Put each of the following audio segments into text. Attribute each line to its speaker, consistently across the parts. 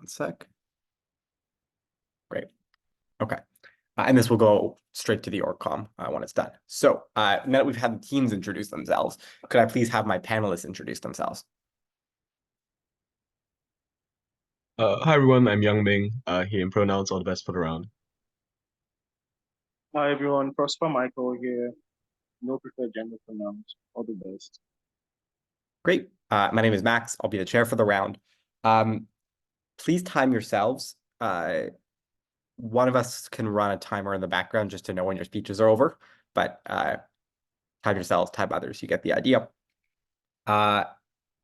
Speaker 1: 1 sec. Great. Okay. And this will go straight to the org comm when it's done. So now that we've had the teams introduce themselves, could I please have my panelists introduce themselves?
Speaker 2: Hi everyone, I'm Young Ming. Here in pronouns, all the best for the round.
Speaker 3: Hi everyone, Prosper Michael here. No preferred gender pronouns. All the best.
Speaker 1: Great. My name is Max. I'll be the chair for the round. Please time yourselves. One of us can run a timer in the background just to know when your speeches are over, but time yourselves, time others. You get the idea.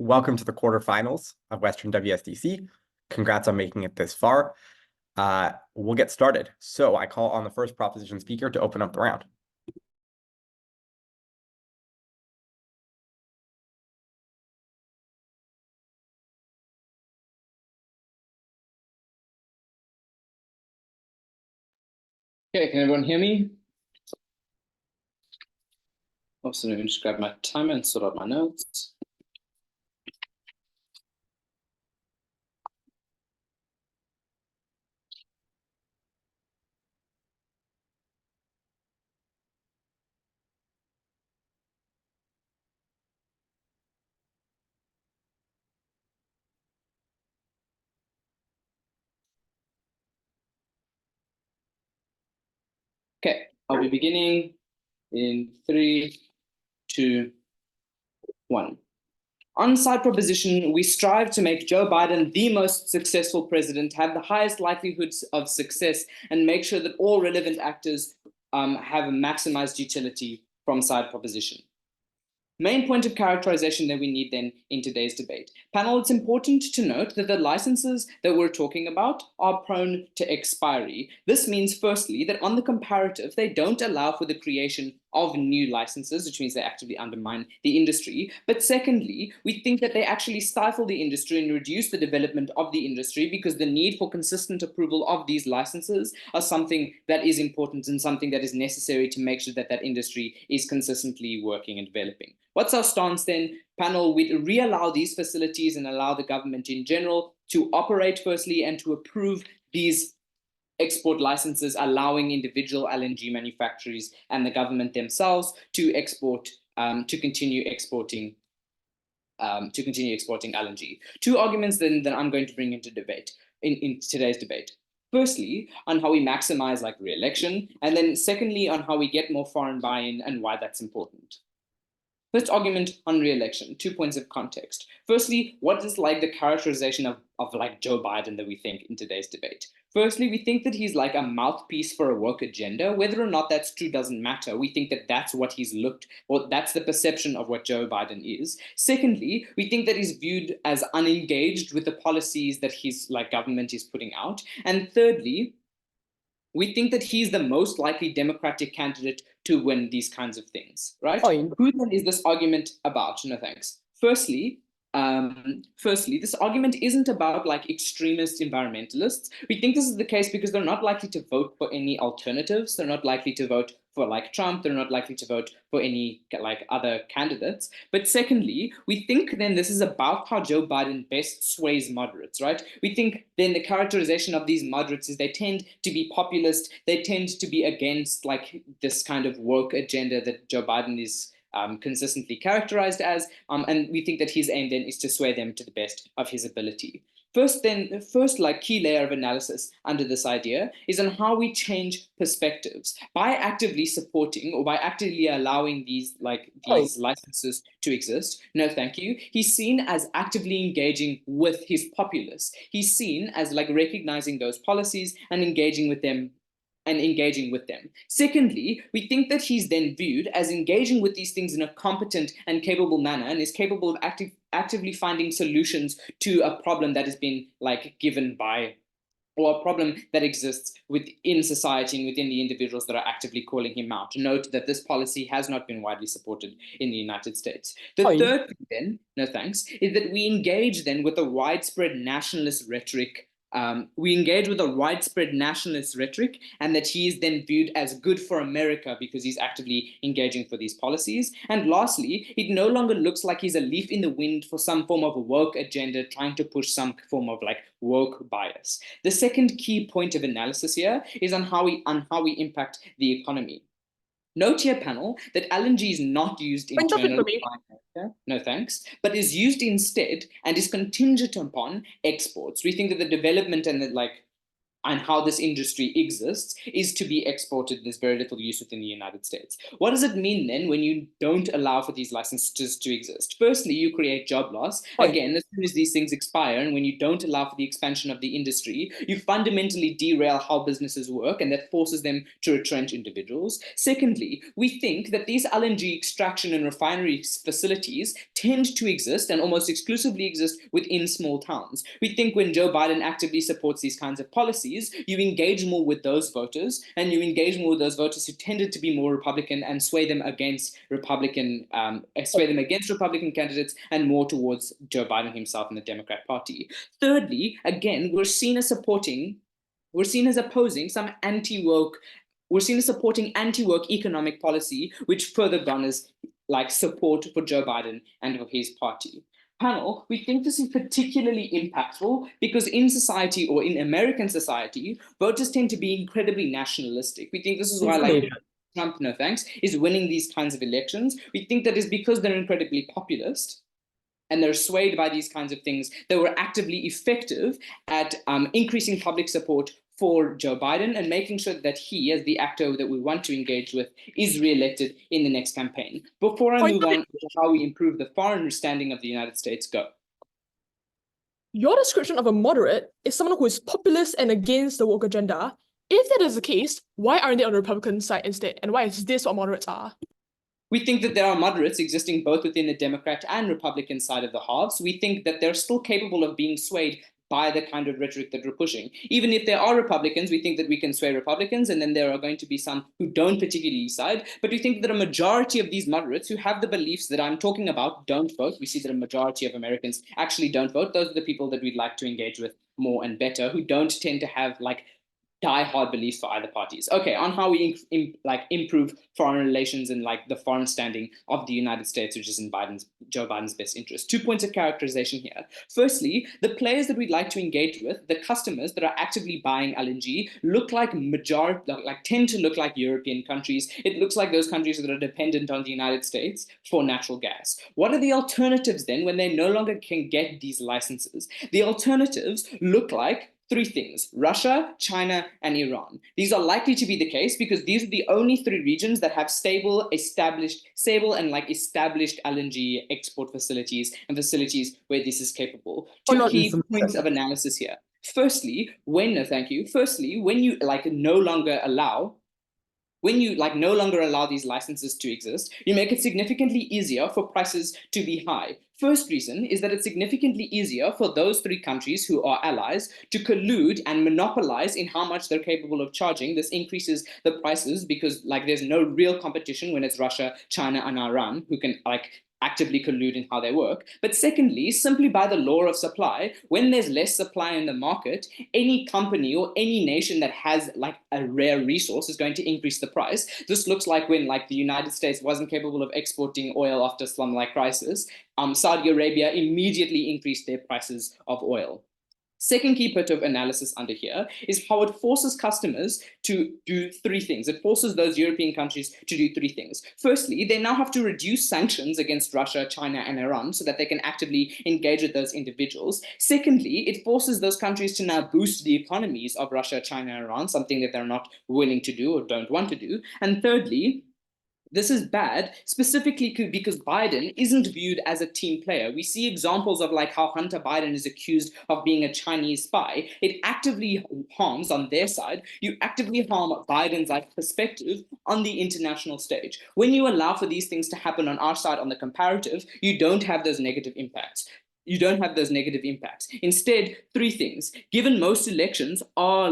Speaker 1: Welcome to the quarterfinals of Western WSDC. Congrats on making it this far. We'll get started. So I call on the first proposition speaker to open up the round.
Speaker 4: Okay, can everyone hear me? Also, let me just grab my timer and sort out my notes. Okay, I'll be beginning in 3, 2, 1. On side proposition, we strive to make Joe Biden the most successful president, have the highest likelihoods of success, and make sure that all relevant actors have a maximized utility from side proposition. Main point of characterization that we need then in today's debate. Panel, it's important to note that the licenses that we're talking about are prone to expiry. This means, firstly, that on the comparative, they don't allow for the creation of new licenses, which means they actively undermine the industry. But secondly, we think that they actually stifle the industry and reduce the development of the industry because the need for consistent approval of these licenses are something that is important and something that is necessary to make sure that that industry is consistently working and developing. What's our stance then? Panel, we reallow these facilities and allow the government in general to operate firstly and to approve these export licenses, allowing individual LNG manufacturers and the government themselves to export, to continue exporting LNG. Two arguments then that I'm going to bring into debate in today's debate. Firstly, on how we maximize re-election, and then secondly, on how we get more foreign buy-in and why that's important. First argument on re-election, 2 points of context. Firstly, what is the characterization of Joe Biden that we think in today's debate? Firstly, we think that he's like a mouthpiece for a woke agenda. Whether or not that's true doesn't matter. We think that that's what that's the perception of what Joe Biden is. Secondly, we think that he's viewed as unengaged with the policies that his government is putting out. And thirdly, we think that he's the most likely Democratic candidate to win these kinds of things, right? Who then is this argument about? No thanks. Firstly, this argument isn't about extremist environmentalists. We think this is the case because they're not likely to vote for any alternatives. They're not likely to vote for Trump. They're not likely to vote for any other candidates. But secondly, we think then this is about how Joe Biden best sways moderates, right? We think then the characterization of these moderates is they tend to be populist. They tend to be against this kind of woke agenda that Joe Biden is consistently characterized as, and we think that his aim then is to sway them to the best of his ability. First key layer of analysis under this idea is on how we change perspectives by actively supporting or by actively allowing these licenses to exist. No, thank you. He's seen as actively engaging with his populace. He's seen as recognizing those policies and engaging with them. Secondly, we think that he's then viewed as engaging with these things in a competent and capable manner and is capable of actively finding solutions to a problem that has been given by, or a problem that exists within society and within the individuals that are actively calling him out. Note that this policy has not been widely supported in the United States. The third thing then, no thanks, is that we engage then with a widespread nationalist rhetoric We engage with a widespread nationalist rhetoric, and that he is then viewed as good for America because he's actively engaging for these policies. And lastly, it no longer looks like he's a leaf in the wind for some form of woke agenda, trying to push some form of like woke bias. The second key point of analysis here is on how we impact the economy. Note here, panel, that LNG is not used internally by America, no thanks, but is used instead and is contingent upon exports. We think that the development and how this industry exists is to be exported. There's very little use within the United States. What does it mean then when you don't allow for these licenses to exist? Firstly, you create job loss. Again, as soon as these things expire and when you don't allow for the expansion of the industry, you fundamentally derail how businesses work, and that forces them to retrench individuals. Secondly, we think that these LNG extraction and refinery facilities tend to exist and almost exclusively exist within small towns. We think when Joe Biden actively supports these kinds of policies, you engage more with those voters, and you engage more with those voters who tended to be more Republican and sway them against Republican candidates and more towards Joe Biden himself and the Democrat Party. Thirdly, again, we're seen as opposing some supporting anti-woke economic policy, which further garners like support for Joe Biden and for his party. Panel, we think this is particularly impactful because in society, or in American society, voters tend to be incredibly nationalistic. We think this is why Trump, no thanks, is winning these kinds of elections. We think that is because they're incredibly populist and they're swayed by these kinds of things that were actively effective at increasing public support for Joe Biden and making sure that he, as the actor that we want to engage with, is re-elected in the next campaign. Before I move on to how we improve the foreign standing of the United States, go.
Speaker 5: Your description of a moderate is someone who is populist and against the woke agenda. If that is the case, why aren't they on the Republican side instead? And why is this what moderates are?
Speaker 4: We think that there are moderates existing both within the Democrat and Republican side of the house. We think that they're still capable of being swayed by the kind of rhetoric that we're pushing. Even if there are Republicans, we think that we can sway Republicans, and then there are going to be some who don't particularly side. But we think that a majority of these moderates who have the beliefs that I'm talking about don't vote. We see that a majority of Americans actually don't vote. Those are the people that we'd like to engage with more and better, who don't tend to have like die-hard beliefs for either parties. Okay, on how we improve foreign relations and like the foreign standing of the United States, which is in Joe Biden's best interest. 2 points of characterization here. Firstly, the players that we'd like to engage with, the customers that are actively buying LNG, tend to look like European countries. It looks like those countries that are dependent on the United States for natural gas. What are the alternatives then when they no longer can get these licenses? The alternatives look like three things: Russia, China, and Iran. These are likely to be the case because these are the only three regions that have stable and established LNG export facilities and facilities where this is capable. Two key points of analysis here. Firstly, when you no longer allow these licenses to exist, you make it significantly easier for prices to be high. First reason is that it's significantly easier for those three countries who are allies to collude and monopolize in how much they're capable of charging. This increases the prices because there's no real competition when it's Russia, China, and Iran who can actively collude in how they work. But secondly, simply by the law of supply, when there's less supply in the market, any company or any nation that has a rare resource is going to increase the price. This looks like when the United States wasn't capable of exporting oil after slum-like crisis, Saudi Arabia immediately increased their prices of oil. Second key bit of analysis under here is how it forces customers to do three things. It forces those European countries to do three things. Firstly, they now have to reduce sanctions against Russia, China, and Iran so that they can actively engage with those individuals. Secondly, it forces those countries to now boost the economies of Russia, China, and Iran, something that they're not willing to do or don't want to do. And thirdly, this is bad, specifically because Biden isn't viewed as a team player. We see examples of how Hunter Biden is accused of being a Chinese spy. It actively harms on their side. You actively harm Biden's perspective on the international stage. When you allow for these things to happen on our side on the comparative, you don't have those negative impacts. Instead, three things. Given most elections are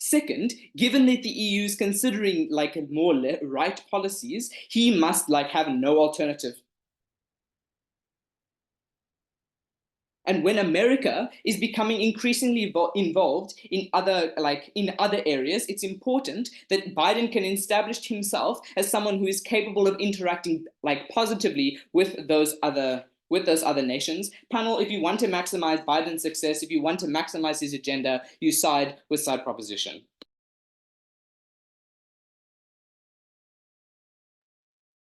Speaker 4: Second, given that the EU is considering more right policies, he must have no alternative. And when America is becoming increasingly involved in other areas, it's important that Biden can establish himself as someone who is capable of interacting positively with those other nations. Panel, if you want to maximize Biden's success, if you want to maximize his agenda, you side with side proposition.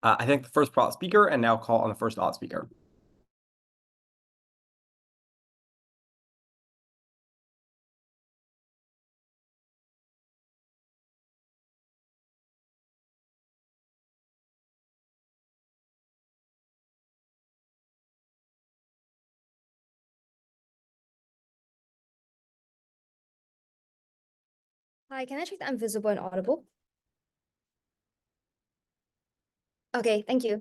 Speaker 1: I thank the first prop speaker and now call on the first odd speaker.
Speaker 6: Hi, can I check that I'm visible and audible? Okay, thank you.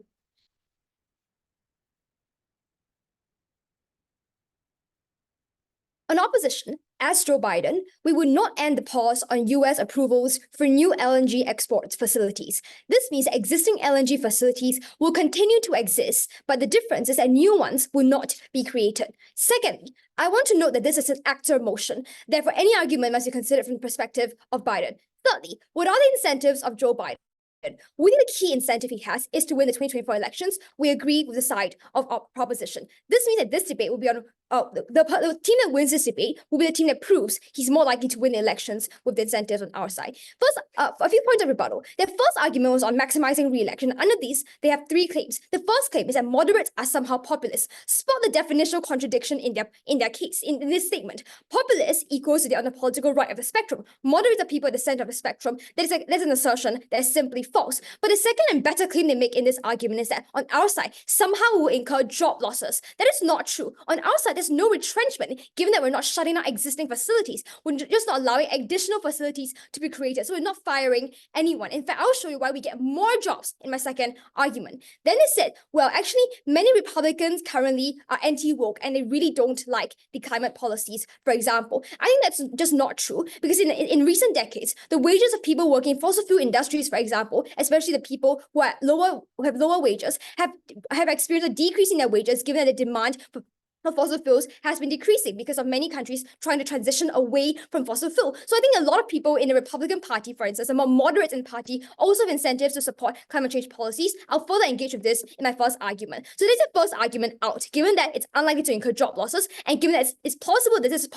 Speaker 6: On opposition, as Joe Biden, we would not end the pause on US approvals for new LNG export facilities. This means that existing LNG facilities will continue to exist, but the difference is that new ones will not be created. Secondly, I want to note that this is an actor motion. Therefore, any argument must be considered from the perspective of Biden. Thirdly, what are the incentives of Joe Biden? We think the key incentive he has is to win the 2024 elections. We agree with the side of our proposition. This means that this debate will be on the team that wins this debate will be the team that proves he's more likely to win the elections with the incentives on our side. First, a few points of rebuttal. Their first argument was on maximizing re-election. Under these, they have three claims. The first claim is that moderates are somehow populist. Spot the definitional contradiction in their case, in this statement. Populist equals to the on the political right of the spectrum. Moderates are people at the center of the spectrum. That's an assertion that is simply false. But the second and better claim they make in this argument is that on our side, somehow we will incur job losses. That is not true. On our side, there's no retrenchment, given that we're not shutting down existing facilities. We're just not allowing additional facilities to be created. So we're not firing anyone. In fact, I'll show you why we get more jobs in my second argument. Then they said, well, actually, many Republicans currently are anti-woke and they really don't like the climate policies, for example. I think that's just not true, because in recent decades, the wages of people working in fossil fuel industries, for example, especially the people who have lower wages, have experienced a decrease in their wages, given that the demand for fossil fuels has been decreasing because of many countries trying to transition away from fossil fuel. So I think a lot of people in the Republican Party, for instance, the more moderates in the party, also have incentives to support climate change policies. I'll further engage with this in my first argument. So there's a first argument out, given that it's unlikely to incur job losses, and given that it's possible that this is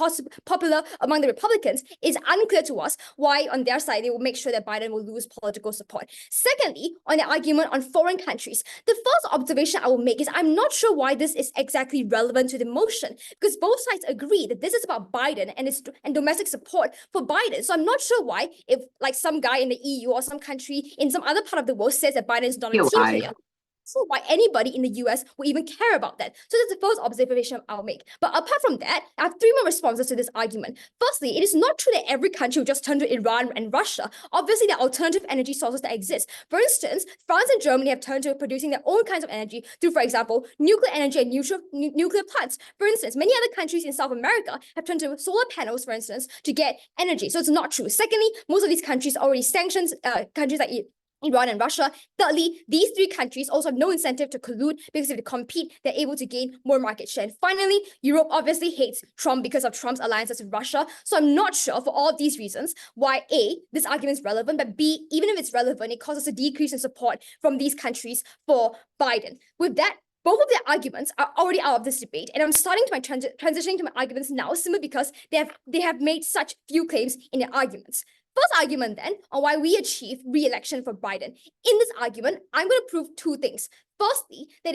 Speaker 6: popular among the Republicans, it's unclear to us why on their side they will make sure that Biden will lose political support. Secondly, on the argument on foreign countries, the first observation I will make is I'm not sure why this is exactly relevant to the motion, because both sides agree that this is about Biden and domestic support for Biden. So I'm not sure why, if like some guy in the EU or some country in some other part of the world says that Biden is not a team player, so why anybody in the US will even care about that. So that's the first observation I'll make. But apart from that, I have three more responses to this argument. Firstly, it is not true that every country will just turn to Iran and Russia. Obviously, there are alternative energy sources that exist. For instance, France and Germany have turned to producing their own kinds of energy through, for example, nuclear energy and nuclear plants. For instance, many other countries in South America have turned to solar panels, for instance, to get energy. So it's not true. Secondly, most of these countries already sanctioned countries like Iran and Russia. Thirdly, these three countries also have no incentive to collude, because if they compete, they're able to gain more market share. And finally, Europe obviously hates Trump because of Trump's alliances with Russia. So I'm not sure, for all of these reasons, why A, this argument is relevant, but B, even if it's relevant, it causes a decrease in support from these countries for Biden. With that, both of their arguments are already out of this debate, and I'm starting to transitioning to my arguments now, simply because they have made such few claims in their arguments. First argument then on why we achieve re-election for Biden. In this argument, I'm going to prove two things. Firstly, that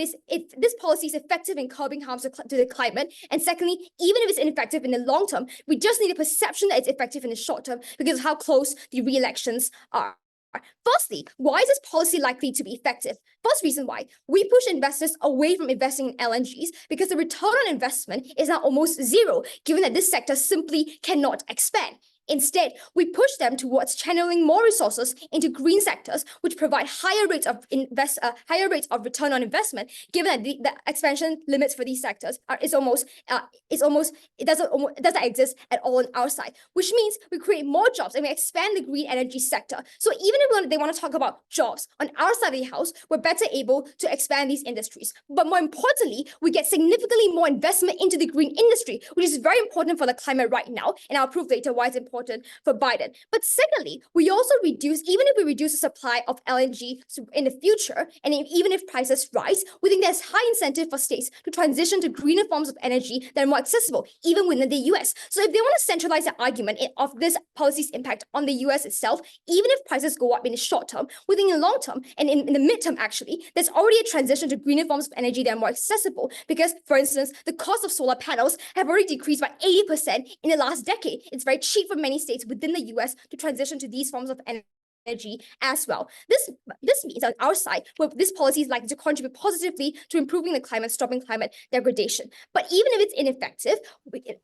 Speaker 6: this policy is effective in curbing harms to the climate. And secondly, even if it's ineffective in the long term, we just need a perception that it's effective in the short term because of how close the re-elections are. Firstly, why is this policy likely to be effective? First reason why, we push investors away from investing in LNGs because the return on investment is now almost zero, given that this sector simply cannot expand. Instead, we push them towards channeling more resources into green sectors, which provide higher rates of return on investment. Given that the expansion limits for these sectors it doesn't exist at all on our side, which means we create more jobs and we expand the green energy sector. So even if they want to talk about jobs on our side of the house, we're better able to expand these industries. But more importantly, we get significantly more investment into the green industry, which is very important for the climate right now. And I'll prove later why it's important for Biden. But secondly, we also reduce, even if we reduce the supply of LNG in the future, and even if prices rise, we think there's high incentive for states to transition to greener forms of energy that are more accessible, even within the US. So if they want to centralize the argument of this policy's impact on the US itself, even if prices go up in the short term, we think in the long term and in the midterm, actually, there's already a transition to greener forms of energy that are more accessible. Because, for instance, the cost of solar panels have already decreased by 80% in the last decade. It's very cheap for many states within the US to transition to these forms of energy as well. This means on our side, well, this policy is likely to contribute positively to improving the climate, stopping climate degradation. But even if it's ineffective,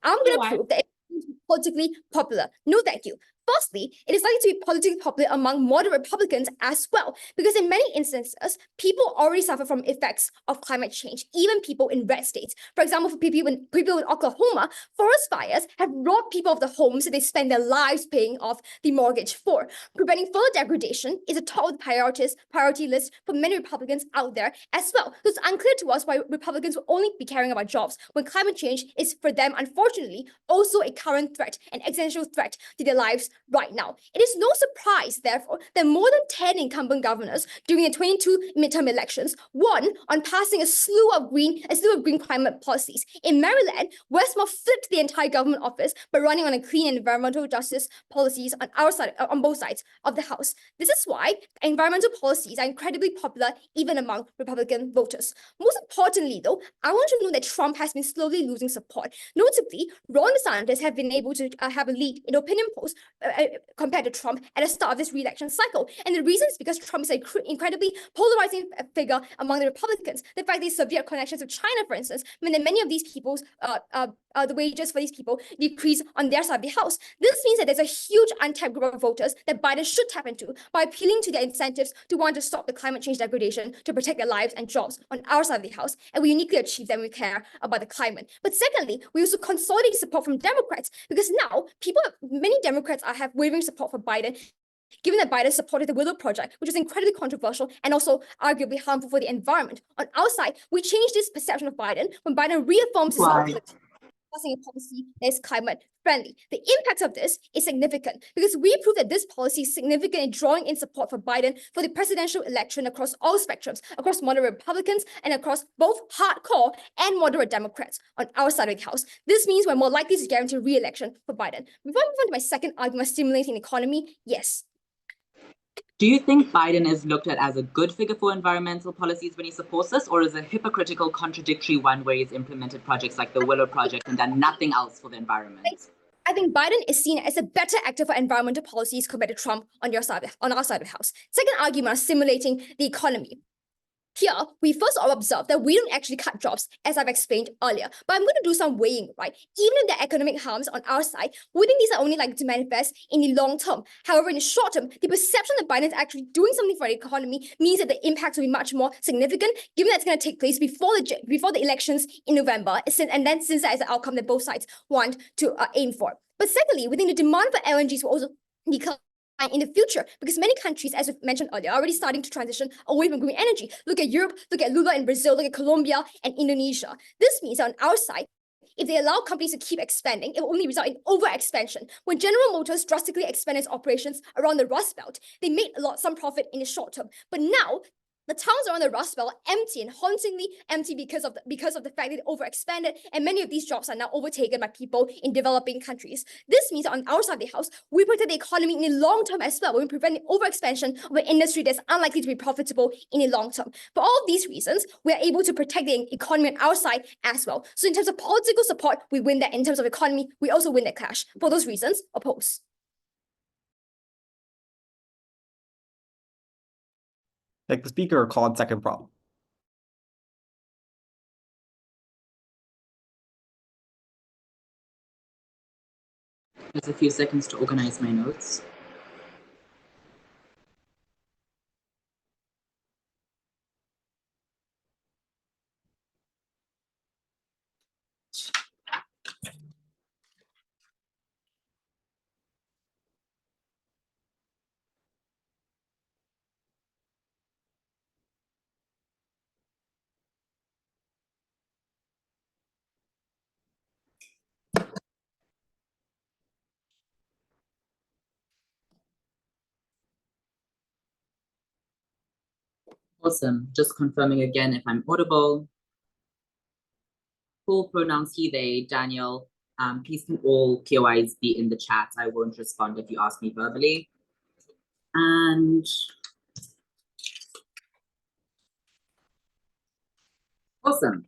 Speaker 6: I'm going to prove that it's politically popular. No, thank you. Firstly, it is likely to be politically popular among moderate Republicans as well, because in many instances, people already suffer from effects of climate change, even people in red states. For example, for people in Oklahoma, forest fires have robbed people of the homes that they spend their lives paying off the mortgage for. Preventing further degradation is a top of the priority list for many Republicans out there as well. So it's unclear to us why Republicans will only be caring about jobs when climate change is, for them, unfortunately, also a current threat, an existential threat to their lives right now. It is no surprise, therefore, that more than 10 incumbent governors during the 22 midterm elections won on passing a slew of green climate policies. In Maryland, Westmore flipped the entire government office by running on a clean and environmental justice policies on our side, on both sides of the house. This is why environmental policies are incredibly popular even among Republican voters. Most importantly, though, I want to note that Trump has been slowly losing support. Notably, Ron DeSantis have been able to have a lead in opinion polls compared to Trump at the start of this re-election cycle. And the reason is because Trump is an incredibly polarizing figure among the Republicans. The fact they severe connections with China, for instance, mean that many of these people's the wages for these people decrease on their side of the house. This means that there's a huge untapped group of voters that Biden should tap into by appealing to their incentives to want to stop the climate change degradation, to protect their lives and jobs on our side of the house. And we uniquely achieve that when we care about the climate. But secondly, we also consolidate support from Democrats, because now many Democrats have wavering support for Biden, given that Biden supported the Willow Project, which is incredibly controversial and also arguably harmful for the environment. On our side, we changed this perception of Biden when Biden reaffirms his passing a policy that is climate friendly. The impact of this is significant because we prove that this policy is significant in drawing in support for Biden for the presidential election across all spectrums, across moderate Republicans and across both hardcore and moderate Democrats on our side of the house. This means we're more likely to guarantee re-election for Biden. Before I move on to my second argument, stimulating the economy, yes.
Speaker 7: Do you think Biden is looked at as a good figure for environmental policies when he supports this, or is a hypocritical, contradictory one where he's implemented projects like the Willow Project and done nothing else for the environment?
Speaker 6: I think Biden is seen as a better actor for environmental policies compared to Trump on our side of the house. Second argument is stimulating the economy. Here, we first all observe that we don't actually cut jobs, as I've explained earlier. But I'm going to do some weighing, right? Even if the economic harms on our side, we think these are only likely to manifest in the long term. However, in the short term, the perception that Biden is actually doing something for the economy means that the impacts will be much more significant, given that it's going to take place before the elections in November, since that is the outcome that both sides want to aim for. But secondly, we think the demand for LNGs will also decline in the future, because many countries, as we mentioned earlier, are already starting to transition away from green energy. Look at Europe, look at Lula in Brazil, look at Colombia and Indonesia. This means on our side, if they allow companies to keep expanding, it will only result in over-expansion. When General Motors drastically expanded its operations around the Rust Belt, they made some profit in the short term. But now, the towns around the Rust Belt are empty and hauntingly empty because of the fact that they overexpanded, and many of these jobs are now overtaken by people in developing countries. This means on our side of the house, we protect the economy in the long term as well, when we prevent the overexpansion of an industry that's unlikely to be profitable in the long term. For all of these reasons, we are able to protect the economy on our side as well. So in terms of political support, we win that. In terms of economy, we also win that clash. For those reasons, oppose.
Speaker 1: Take the speaker or call on second problem.
Speaker 7: Just a few seconds to organize my notes. Awesome. Just confirming again if I'm audible. Full pronouns he, they, Daniel. Please can all POIs be in the chat. I won't respond if you ask me verbally. And awesome.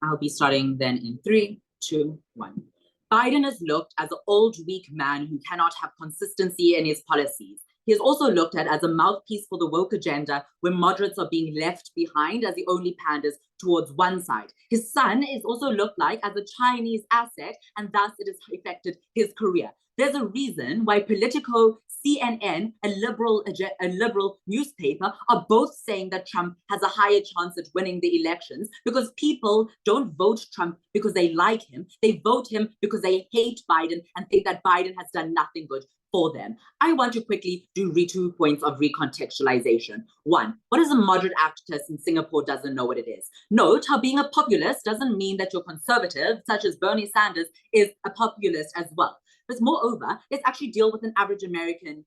Speaker 7: I'll be starting then in 3, 2, 1. Biden is looked as an old, weak man who cannot have consistency in his policies. He is also looked at as a mouthpiece for the woke agenda, where moderates are being left behind as he only panders towards one side. His son is also looked like as a Chinese asset, and thus it has affected his career. There's a reason why Politico, CNN, a liberal newspaper, are both saying that Trump has a higher chance at winning the elections, because people don't vote Trump because they like him. They vote him because they hate Biden and think that Biden has done nothing good for them. I want to quickly do 2 points of recontextualization. 1, what is a moderate activist in Singapore doesn't know what it is. Note how being a populist doesn't mean that you're conservative, such as Bernie Sanders is a populist as well. But moreover, let's actually deal with an average American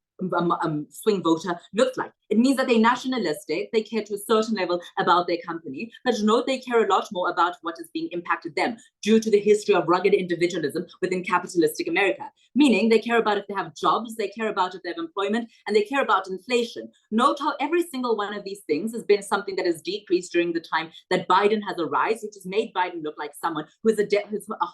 Speaker 7: swing voter looks like. It means that they're nationalistic, they care to a certain level about their company, but note they care a lot more about what is being impacted them due to the history of rugged individualism within capitalistic America. Meaning they care about if they have jobs, they care about if they have employment, and they care about inflation. Note how every single one of these things has been something that has decreased during the time that Biden has arisen, which has made Biden look like someone who's a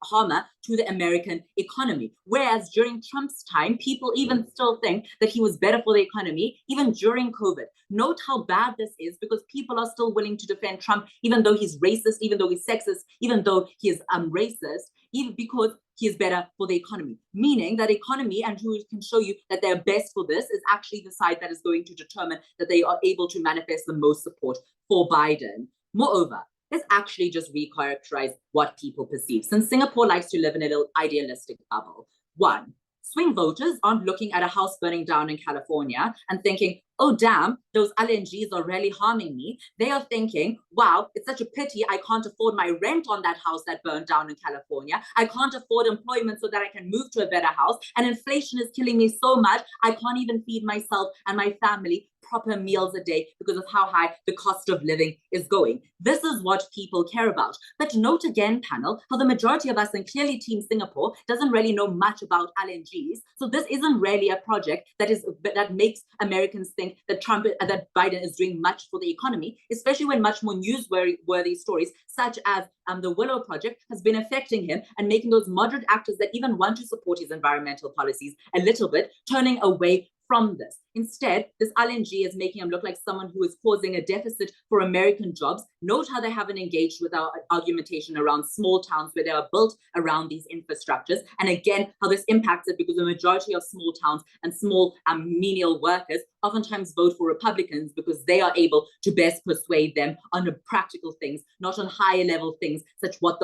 Speaker 7: harmer to the American economy. Whereas during Trump's time, people even still think that he was better for the economy, even during COVID. Note how bad this is, because people are still willing to defend Trump, even though he's racist, even though he's sexist, even though he is racist, even because he is better for the economy. Meaning that economy, and who can show you that they're best for this, is actually the side that is going to determine that they are able to manifest the most support for Biden. Moreover, let's actually just recharacterize what people perceive, since Singapore likes to live in a little idealistic bubble. 1, swing voters aren't looking at a house burning down in California and thinking, oh, damn, those LNGs are really harming me. They are thinking, wow, it's such a pity I can't afford my rent on that house that burned down in California. I can't afford employment so that I can move to a better house. And inflation is killing me so much, I can't even feed myself and my family proper meals a day because of how high the cost of living is going. This is what people care about. But note again, panel, how the majority of us, and clearly Team Singapore, doesn't really know much about LNGs. So this isn't really a project that makes Americans think that that Biden is doing much for the economy, especially when much more newsworthy stories, such as the Willow Project, has been affecting him and making those moderate actors that even want to support his environmental policies a little bit turning away from this. Instead, this LNG is making him look like someone who is causing a deficit for American jobs. Note how they haven't engaged with our argumentation around small towns where they are built around these infrastructures. And again, how this impacts it, because the majority of small towns and small menial workers oftentimes vote for Republicans because they are able to best persuade them on the practical things, not on higher level things, such what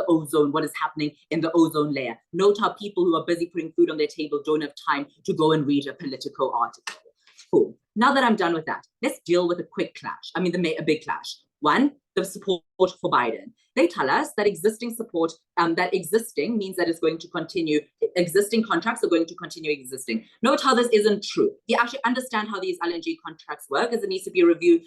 Speaker 7: is happening in the ozone layer. Note how people who are busy putting food on their table don't have time to go and read a Politico article. Cool. Now that I'm done with that, let's deal with a quick clash. A big clash. 1, the support for Biden. They tell us that existing support, that existing means that it's going to continue, existing contracts are going to continue existing. Note how this isn't true. You actually understand how these LNG contracts work, as it needs to be reviewed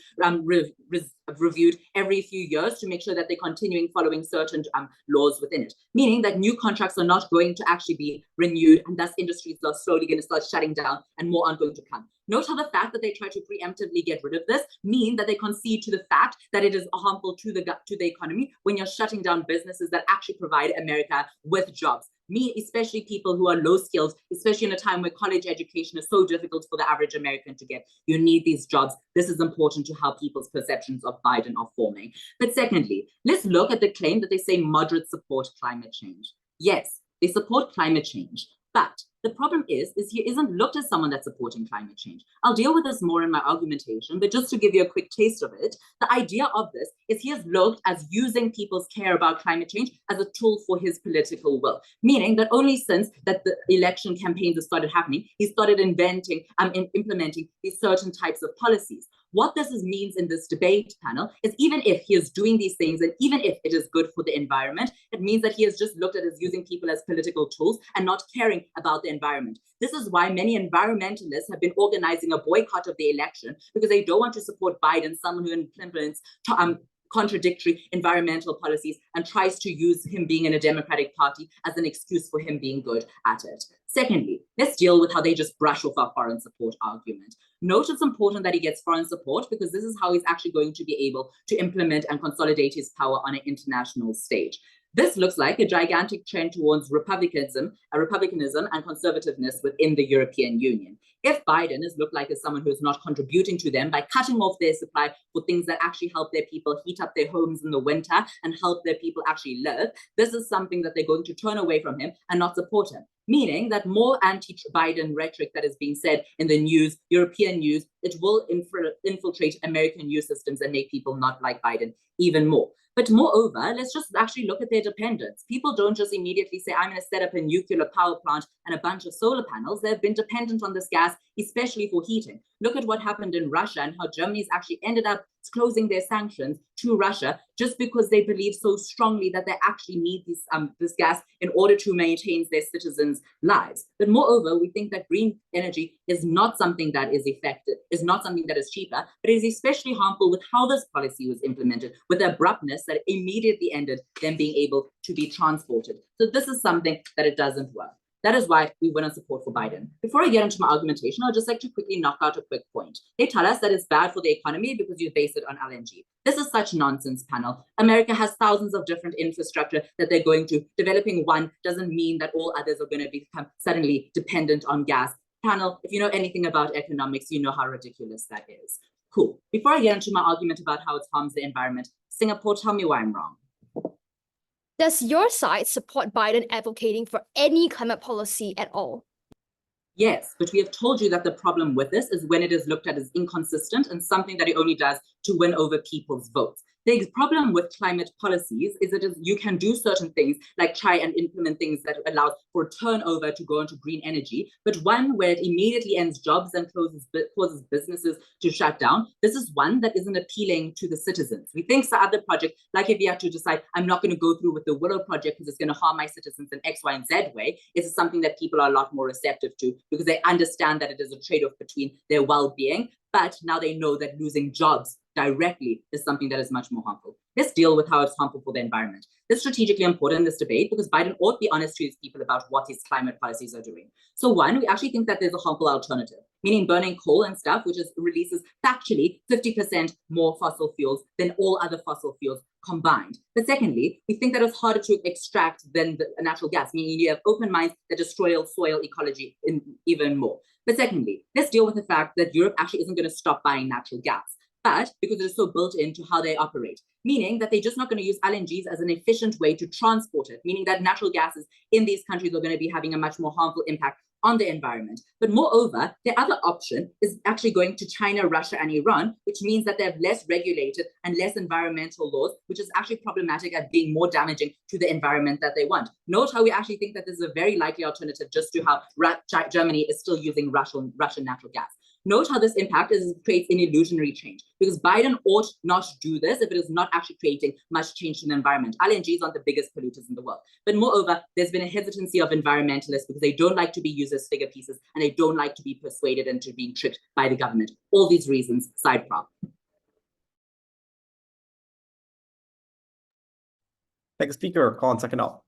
Speaker 7: every few years to make sure that they're continuing following certain laws within it. Meaning that new contracts are not going to actually be renewed, and thus industries are slowly going to start shutting down and more aren't going to come. Note how the fact that they try to preemptively get rid of this mean that they concede to the fact that it is harmful to the economy when you're shutting down businesses that actually provide America with jobs. especially people who are low skilled, especially in a time where college education is so difficult for the average American to get. You need these jobs. This is important to how people's perceptions of Biden are forming. But secondly, let's look at the claim that they say moderates support climate change. Yes, they support climate change, but the problem is he isn't looked as someone that's supporting climate change. I'll deal with this more in my argumentation, but just to give you a quick taste of it, the idea of this is he is looked as using people's care about climate change as a tool for his political will, meaning that only since that the election campaigns have started happening, he started inventing and implementing these certain types of policies. What this means in this debate panel is even if he is doing these things and even if it is good for the environment, it means that he is just looked at as using people as political tools and not caring about the environment. This is why many environmentalists have been organizing a boycott of the election because they don't want to support Biden, someone who implements contradictory environmental policies and tries to use him being in a Democratic Party as an excuse for him being good at it. Secondly, let's deal with how they just brush off our foreign support argument. Note it's important that he gets foreign support because this is how he's actually going to be able to implement and consolidate his power on an international stage. This looks like a gigantic trend towards republicanism and conservativeness within the European Union. If Biden is looked like as someone who is not contributing to them by cutting off their supply for things that actually help their people heat up their homes in the winter and help their people actually live, this is something that they're going to turn away from him and not support him. Meaning that more anti-Biden rhetoric that is being said in the news, European news, it will infiltrate American news systems and make people not like Biden even more. But moreover, let's just actually look at their dependence. People don't just immediately say, I'm going to set up a nuclear power plant and a bunch of solar panels. They've been dependent on this gas, especially for heating. Look at what happened in Russia and how Germany's actually ended up closing their sanctions to Russia just because they believe so strongly that they actually need this gas in order to maintain their citizens' lives. But moreover, we think that green energy is not something that is effective, is not something that is cheaper, but is especially harmful with how this policy was implemented, with the abruptness that immediately ended them being able to be transported. So this is something that it doesn't work. That is why we win on support for Biden. Before I get into my argumentation, I'd just like to quickly knock out a quick point. They tell us that it's bad for the economy because you base it on LNG. This is such nonsense, panel. America has thousands of different infrastructure that they're going to. Developing one doesn't mean that all others are going to become suddenly dependent on gas. Panel, if you know anything about economics, you know how ridiculous that is. Cool. Before I get into my argument about how it harms the environment, Singapore, tell me why I'm wrong.
Speaker 6: Does your side support Biden advocating for any climate policy at all?
Speaker 7: Yes, but we have told you that the problem with this is when it is looked at as inconsistent and something that it only does to win over people's votes. The problem with climate policies is that you can do certain things like try and implement things that allow for turnover to go into green energy, but one where it immediately ends jobs and causes businesses to shut down. This is one that isn't appealing to the citizens. We think the other project, like if you have to decide, I'm not going to go through with the Willow project because it's going to harm my citizens in X, Y, and Z way, is something that people are a lot more receptive to because they understand that it is a trade-off between their well-being, but now they know that losing jobs directly is something that is much more harmful. Let's deal with how it's harmful for the environment. This is strategically important in this debate because Biden ought to be honest to his people about what his climate policies are doing. So one, we actually think that there's a harmful alternative, meaning burning coal and stuff, which releases factually 50% more fossil fuels than all other fossil fuels combined. But secondly, we think that it's harder to extract than the natural gas, meaning you have open mines that destroy soil ecology even more. But secondly, let's deal with the fact that Europe actually isn't going to stop buying natural gas, but because it is so built into how they operate, meaning that they're just not going to use LNGs as an efficient way to transport it, meaning that natural gases in these countries are going to be having a much more harmful impact on the environment. But moreover, the other option is actually going to China, Russia, and Iran, which means that they have less regulated and less environmental laws, which is actually problematic at being more damaging to the environment that they want. Note how we actually think that this is a very likely alternative just to how Germany is still using Russian natural gas. Note how this impact creates an illusionary change because Biden ought not to do this if it is not actually creating much change in the environment. LNGs aren't the biggest polluters in the world. But moreover, there's been a hesitancy of environmentalists because they don't like to be used as figure pieces and they don't like to be persuaded into being tricked by the government. All these reasons, side prop.
Speaker 1: Next speaker, Colin second up.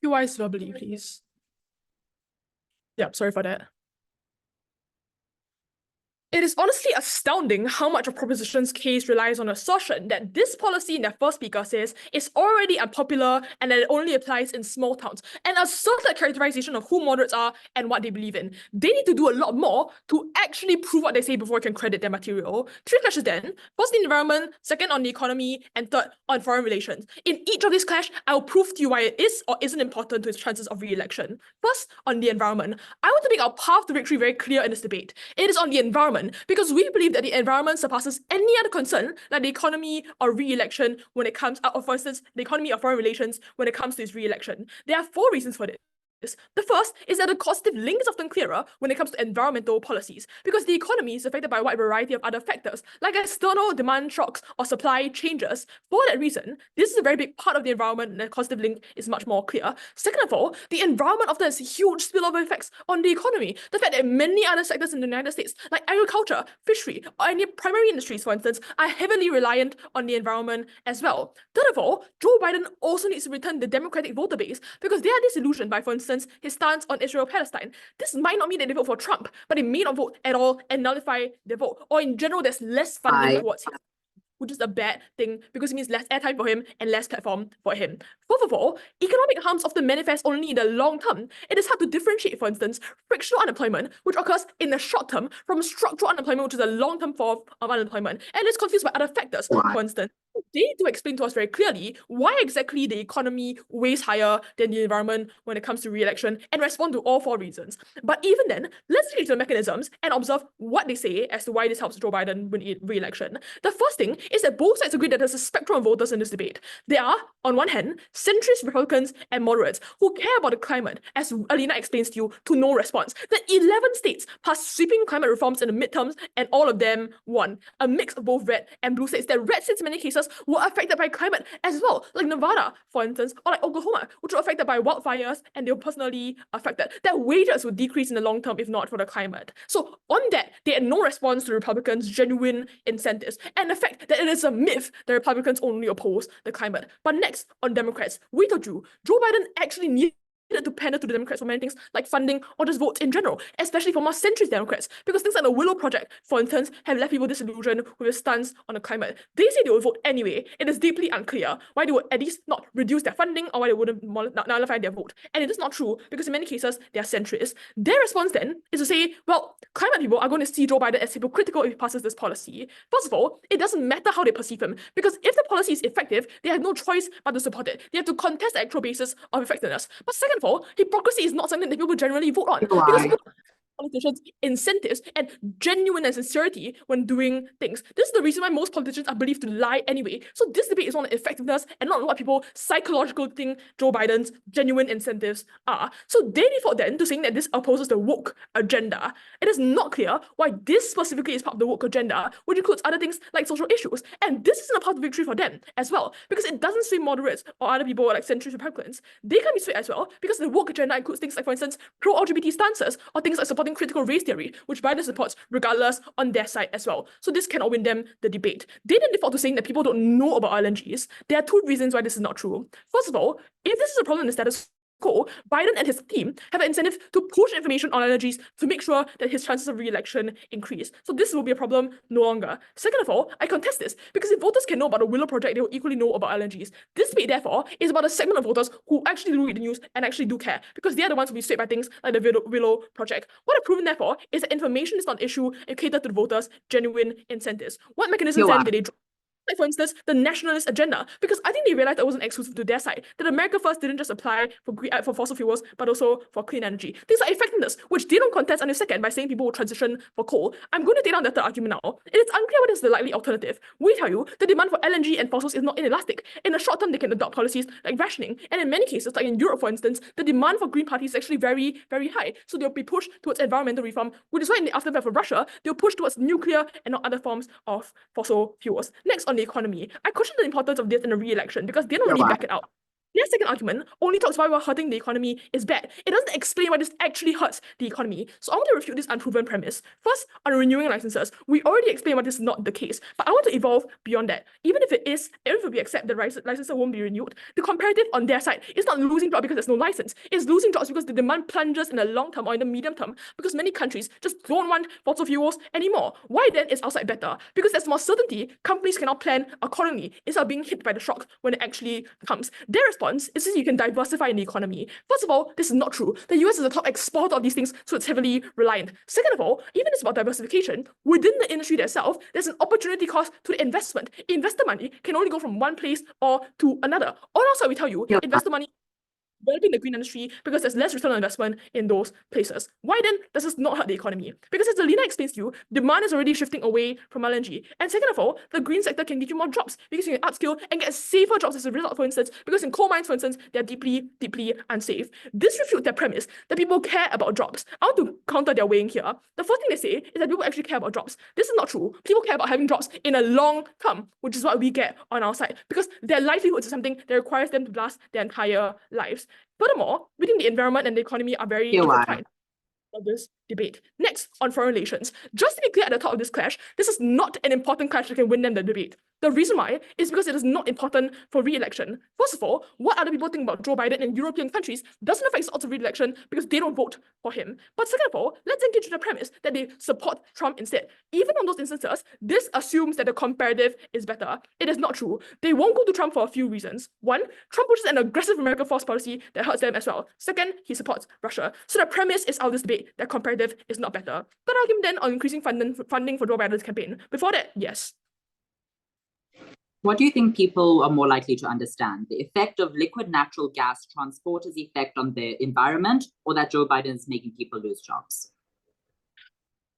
Speaker 5: QIs verbally, please. Yeah, sorry for that. It is honestly astounding how much of Proposition's case relies on assertion that this policy in their first speaker says is already unpopular and that it only applies in small towns, and assert that characterization of who moderates are and what they believe in. They need to do a lot more to actually prove what they say before I can credit their material. 3 clashes then. First, the environment, second on the economy, and third on foreign relations. In each of these clash, I will prove to you why it is or isn't important to its chances of re-election. First, on the environment. I want to make our path to victory very clear in this debate. It is on the environment, because we believe that the environment surpasses any other concern, like the economy or re-election when it comes out, or for instance, the economy or foreign relations when it comes to its re-election. There are 4 reasons for this. The first is that the causative link is often clearer when it comes to environmental policies, because the economy is affected by a wide variety of other factors, like external demand shocks or supply changes. For that reason, this is a very big part of the environment, and the causative link is much more clear. Second of all, the environment often has huge spillover effects on the economy. The fact that many other sectors in the United States, like agriculture, fishery, or any primary industries, for instance, are heavily reliant on the environment as well. Third of all, Joe Biden also needs to return the Democratic voter base, because they are disillusioned by, for instance, his stance on Israel-Palestine. This might not mean that they vote for Trump, but they may not vote at all and nullify their vote. Or in general, there's less funding towards him, which is a bad thing because it means less airtime for him and less platform for him. Fourth of all, economic harms often manifest only in the long term. It is hard to differentiate, for instance, frictional unemployment, which occurs in the short term, from structural unemployment, which is a long-term form of unemployment, and is confused by other factors. For instance, they need to explain to us very clearly why exactly the economy weighs higher than the environment when it comes to re-election, and respond to all 4 reasons. But even then, let's look into the mechanisms and observe what they say as to why this helps Joe Biden win re-election. The first thing is that both sides agree that there's a spectrum of voters in this debate. There are, on one hand, centrist Republicans and moderates who care about the climate, as Alina explains to you, to no response. The 11 states passed sweeping climate reforms in the midterms, and all of them won. A mix of both red and blue states. That red states in many cases were affected by climate as well, like Nevada, for instance, or like Oklahoma, which were affected by wildfires, and they were personally affected. That wages would decrease in the long term if not for the climate. So on that, they had no response to Republicans' genuine incentives, and the fact that it is a myth that Republicans only oppose the climate. But next, on Democrats, we told you, Joe Biden actually needed to pander to the Democrats for many things like funding or just votes in general, especially for more centrist Democrats, because things like the Willow Project, for instance, have left people disillusioned with his stance on the climate. They say they will vote anyway. It is deeply unclear why they would at least not reduce their funding or why they wouldn't nullify their vote. And it is not true, because in many cases, they are centrist. Their response then is to say, well, climate people are going to see Joe Biden as hypocritical if he passes this policy. First of all, it doesn't matter how they perceive him, because if the policy is effective, they have no choice but to support it. They have to contest the actual basis of effectiveness. But second of all, hypocrisy is not something that people generally vote on, because people politicians incentives and genuine and sincerity when doing things. This is the reason why most politicians are believed to lie anyway. So this debate is on effectiveness and not what people psychologically think Joe Biden's genuine incentives are. So they default then to saying that this opposes the woke agenda. It is not clear why this specifically is part of the woke agenda, which includes other things like social issues. And this isn't a part of victory for them as well, because it doesn't sway moderates or other people like centrist Republicans. They can be swayed as well, because the woke agenda includes things like, for instance, pro-LGBT stances, or things like supporting critical race theory, which Biden supports regardless on their side as well. So this cannot win them the debate. They then default to saying that people don't know about LNGs. There are 2 reasons why this is not true. First of all, if this is a problem in the status quo, Biden and his team have an incentive to push information on allergies to make sure that his chances of re-election increase. So this will be a problem no longer. Second of all, I contest this, because if voters can know about the Willow Project, they will equally know about allergies. This debate, therefore, is about a segment of voters who actually do read the news and actually do care, because they are the ones who will be swayed by things like the Willow Project. What I've proven, therefore, is that information is not an issue and catered to the voters' genuine incentives. What mechanisms then did they draw? Like, for instance, the nationalist agenda, because I think they realized that wasn't exclusive to their side, that America First didn't just apply for fossil fuels, but also for clean energy. Things like effectiveness, which they don't contest on the second by saying people will transition for coal. I'm going to take down that third argument now. It is unclear what is the likely alternative. We tell you the demand for LNG and fossils is not inelastic. In the short term, they can adopt policies like rationing, and in many cases, like in Europe, for instance, the demand for green parties is actually very, very high. So they'll be pushed towards environmental reform, which is why in the aftermath of Russia, they'll push towards nuclear and not other forms of fossil fuels. Next, on the economy, I question the importance of this in a re-election, because they don't really back it out. Their second argument only talks about why hurting the economy is bad. It doesn't explain why this actually hurts the economy. So I want to refute this unproven premise. First, on renewing licenses, we already explained why this is not the case, but I want to evolve beyond that. Even if we accept the license won't be renewed, the comparative on their side is not losing jobs because there's no license. It's losing jobs because the demand plunges in the long term or in the medium term because many countries just don't want fossil fuels anymore. Why then is outside better? Because there's more certainty, companies cannot plan accordingly instead of being hit by the shock when it actually comes. Their response is that you can diversify in the economy. First of all, this is not true. The US is a top exporter of these things, so it's heavily reliant. Second of all, even it's about diversification, within the industry itself, there's an opportunity cost to the investment. Investor money can only go from one place or to another. On our side, we tell you, investor money developing the green industry because there's less return on investment in those places. Why then does this not hurt the economy? Because as Alina explains to you, demand is already shifting away from LNG. And second of all, the green sector can give you more jobs because you can upskill and get safer jobs as a result, for instance, because in coal mines, for instance, they're deeply, deeply unsafe. This refutes their premise that people care about jobs. I want to counter their weighing here. The first thing they say is that people actually care about jobs. This is not true. People care about having jobs in a long term, which is what we get on our side, because their livelihoods is something that requires them to last their entire lives. Furthermore, we think the environment and the economy are very intertwined of this debate. Next, on foreign relations. Just to be clear at the top of this clash, this is not an important clash that can win them the debate. The reason why is because it is not important for re-election. First of all, what other people think about Joe Biden in European countries doesn't affect the odds of re-election because they don't vote for him. But second of all, let's engage with the premise that they support Trump instead. Even on those instances, this assumes that the comparative is better. It is not true. They won't go to Trump for a few reasons. One, Trump pushes an aggressive American force policy that hurts them as well. Second, he supports Russia. So the premise is out of this debate that comparative is not better. Third argument then on increasing funding for Joe Biden's campaign. Before that, yes.
Speaker 7: What do you think people are more likely to understand? The effect of liquid natural gas transporters' effect on the environment, or that Joe Biden is making people lose jobs?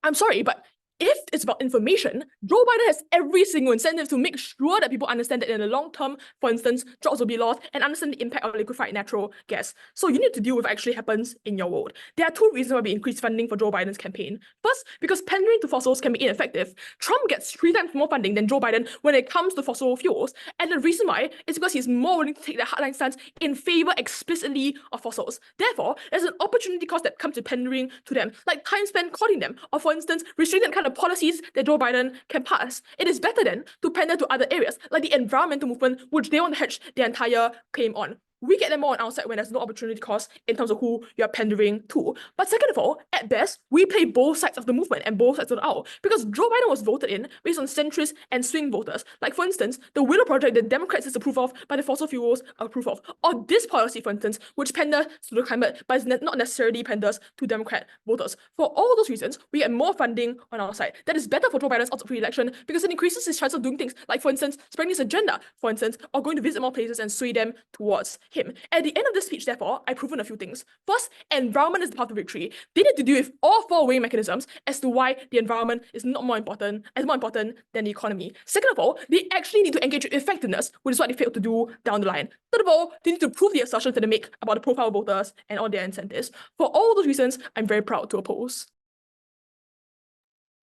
Speaker 5: I'm sorry, but if it's about information, Joe Biden has every single incentive to make sure that people understand that in the long term, for instance, jobs will be lost and understand the impact of liquefied natural gas. So you need to deal with what actually happens in your world. There are two reasons why we increase funding for Joe Biden's campaign. First, because pandering to fossils can be ineffective. Trump gets 3 times more funding than Joe Biden when it comes to fossil fuels. And the reason why is because he's more willing to take the hardline stance in favor explicitly of fossils. Therefore, there's an opportunity cost that comes to pandering to them, like time spent courting them, or for instance, restricting the kind of policies that Joe Biden can pass. It is better then to pander to other areas, like the environmental movement, which they want to hedge their entire claim on. We get them more on our side when there's no opportunity cost in terms of who you're pandering to. But second of all, at best, we play both sides of the movement and both sides of the aisle, because Joe Biden was voted in based on centrist and swing voters. Like for instance, the Willow Project that Democrats disapprove of, but the fossil fuels approve of. Or this policy, for instance, which panders to the climate, but not necessarily panders to Democrat voters. For all those reasons, we get more funding on our side. That is better for Joe Biden's odds of re-election because it increases his chance of doing things like, for instance, spreading his agenda, for instance, or going to visit more places and sway them towards him. At the end of this speech, therefore, I've proven a few things. First, environment is the path to victory. They need to deal with all 4 weighing mechanisms as to why the environment is more important than the economy. Second of all, they actually need to engage with effectiveness, which is what they failed to do down the line. Third of all, they need to prove the assertions that they make about the profile of voters and all their incentives. For all those reasons, I'm very proud to oppose.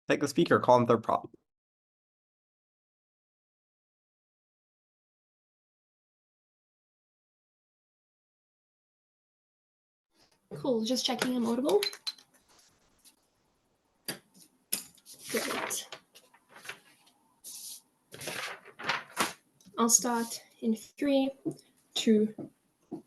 Speaker 1: Take the speaker, call him third prop.
Speaker 8: Cool, just checking I'm audible. Great. I'll start in 3, 2,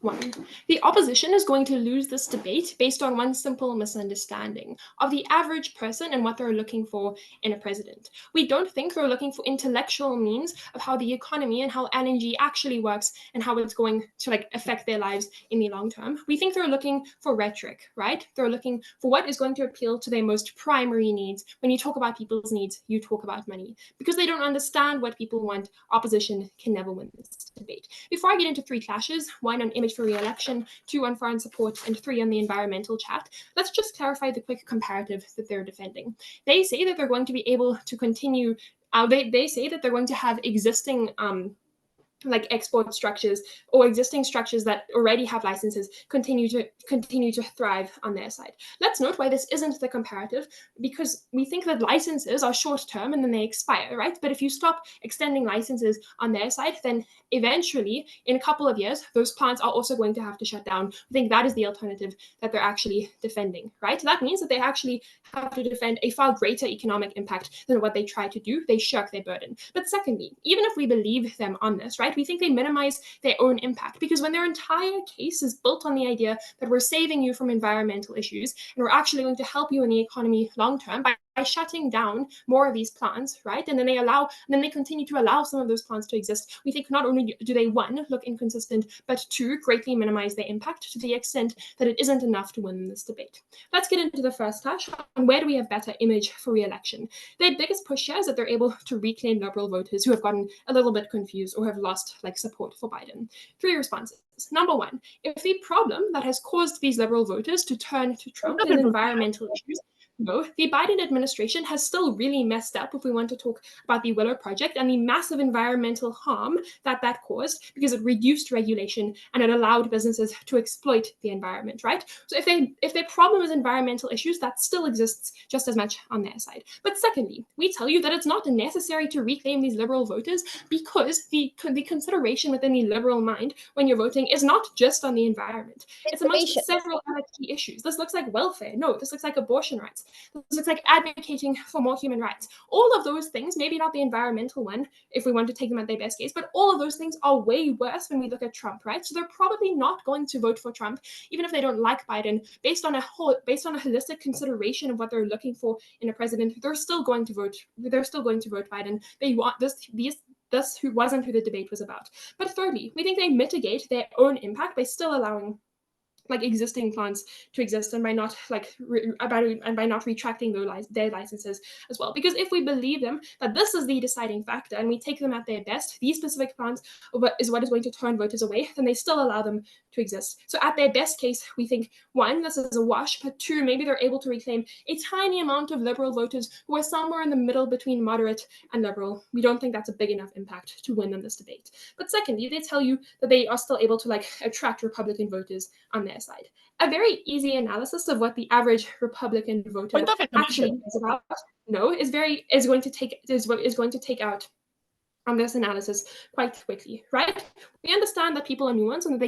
Speaker 8: 1. The opposition is going to lose this debate based on one simple misunderstanding of the average person and what they're looking for in a president. We don't think they're looking for intellectual means of how the economy and how LNG actually works and how it's going to affect their lives in the long term. We think they're looking for rhetoric, right? They're looking for what is going to appeal to their most primary needs. When you talk about people's needs, you talk about money. Because they don't understand what people want, opposition can never win this debate. Before I get into 3 clashes, 1 on image for re-election, 2 on foreign support, and 3 on the environmental chat, let's just clarify the quick comparative that they're defending. They say that they're going to be able to continue, they say that they're going to have existing like export structures or existing structures that already have licenses continue to thrive on their side. Let's note why this isn't the comparative, because we think that licenses are short term and then they expire, right? But if you stop extending licenses on their side, then eventually in a couple of years, those plants are also going to have to shut down. I think that is the alternative that they're actually defending, right? That means that they actually have to defend a far greater economic impact than what they try to do. They shirk their burden. But secondly, even if we believe them on this, right, we think they minimize their own impact, because when their entire case is built on the idea that we're saving you from environmental issues and we're actually going to help you in the economy long term by shutting down more of these plants, right? And then they continue to allow some of those plants to exist. We think not only do they, one, look inconsistent, but two, greatly minimize their impact to the extent that it isn't enough to win this debate. Let's get into the first hash on where do we have better image for re-election. Their biggest push here is that they're able to reclaim Liberal voters who have gotten a little bit confused or have lost support for Biden. 3 responses. Number one, if the problem that has caused these Liberal voters to turn to Trump is environmental issues, no, the Biden administration has still really messed up if we want to talk about the Willow Project and the massive environmental harm that caused, because it reduced regulation and it allowed businesses to exploit the environment, right? So if their problem is environmental issues, that still exists just as much on their side. But secondly, we tell you that it's not necessary to reclaim these Liberal voters, because the consideration within the Liberal mind when you're voting is not just on the environment. It's amongst several other key issues. This looks like welfare. No, this looks like abortion rights. This looks like advocating for more human rights. All of those things, maybe not the environmental one, if we want to take them at their best case, but all of those things are way worse when we look at Trump, right? So they're probably not going to vote for Trump, even if they don't like Biden, based on a holistic consideration of what they're looking for in a president. They're still going to vote Biden. They want this who wasn't who the debate was about. But thirdly, we think they mitigate their own impact by still allowing existing plants to exist, and by not retracting their licenses as well. Because if we believe them that this is the deciding factor and we take them at their best, these specific plants is what is going to turn voters away, then they still allow them to exist. So at their best case, we think, one, this is a wash, but two, maybe they're able to reclaim a tiny amount of Liberal voters who are somewhere in the middle between moderate and Liberal. We don't think that's a big enough impact to win them this debate. But secondly, they tell you that they are still able to attract Republican voters on their side. A very easy analysis of what the average Republican voter actually is about, is going to take out on this analysis quite quickly, right? We understand that people are nuanced and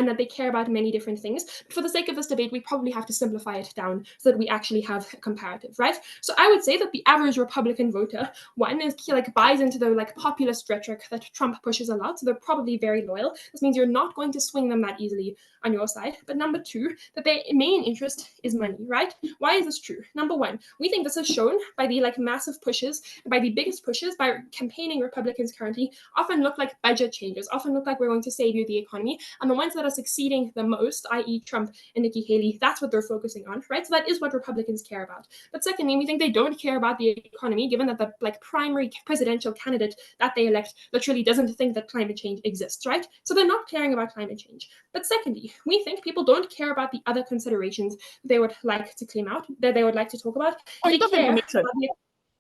Speaker 8: that they care about many different things. But for the sake of this debate, we probably have to simplify it down so that we actually have a comparative, right? So I would say that the average Republican voter, one, is buys into the populist rhetoric that Trump pushes a lot, so they're probably very loyal. This means you're not going to swing them that easily on your side. But number two, that their main interest is money, right? Why is this true? Number one, we think this is shown by the massive pushes, by the biggest pushes by campaigning Republicans currently often look like budget changes, often look like we're going to save you the economy. And the ones that are succeeding the most, i.e. Trump and Nikki Haley, that's what they're focusing on, right? So that is what Republicans care about. But secondly, we think they don't care about the economy, given that the primary presidential candidate that they elect literally doesn't think that climate change exists, right? So they're not caring about climate change. But secondly, we think people don't care about the other considerations they would like to claim out, that they would like to talk about. They care about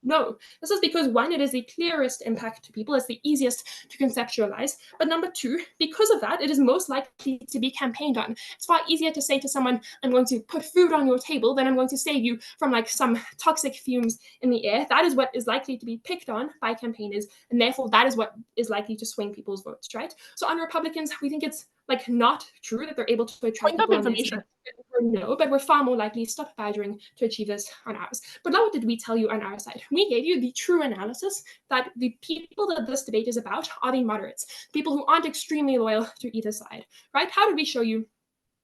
Speaker 8: No, this is because one, it is the clearest impact to people, it's the easiest to conceptualize. But number two, because of that, it is most likely to be campaigned on. It's far easier to say to someone, I'm going to put food on your table, than I'm going to save you from some toxic fumes in the air. That is what is likely to be picked on by campaigners, and therefore that is what is likely to swing people's votes, right? So on Republicans, we think it's not true that they're able to attract people on their side. No, but we're far more likely to stop badgering to achieve this on ours. But now what did we tell you on our side? We gave you the true analysis that the people that this debate is about are the moderates, people who aren't extremely loyal to either side, right? How did we show you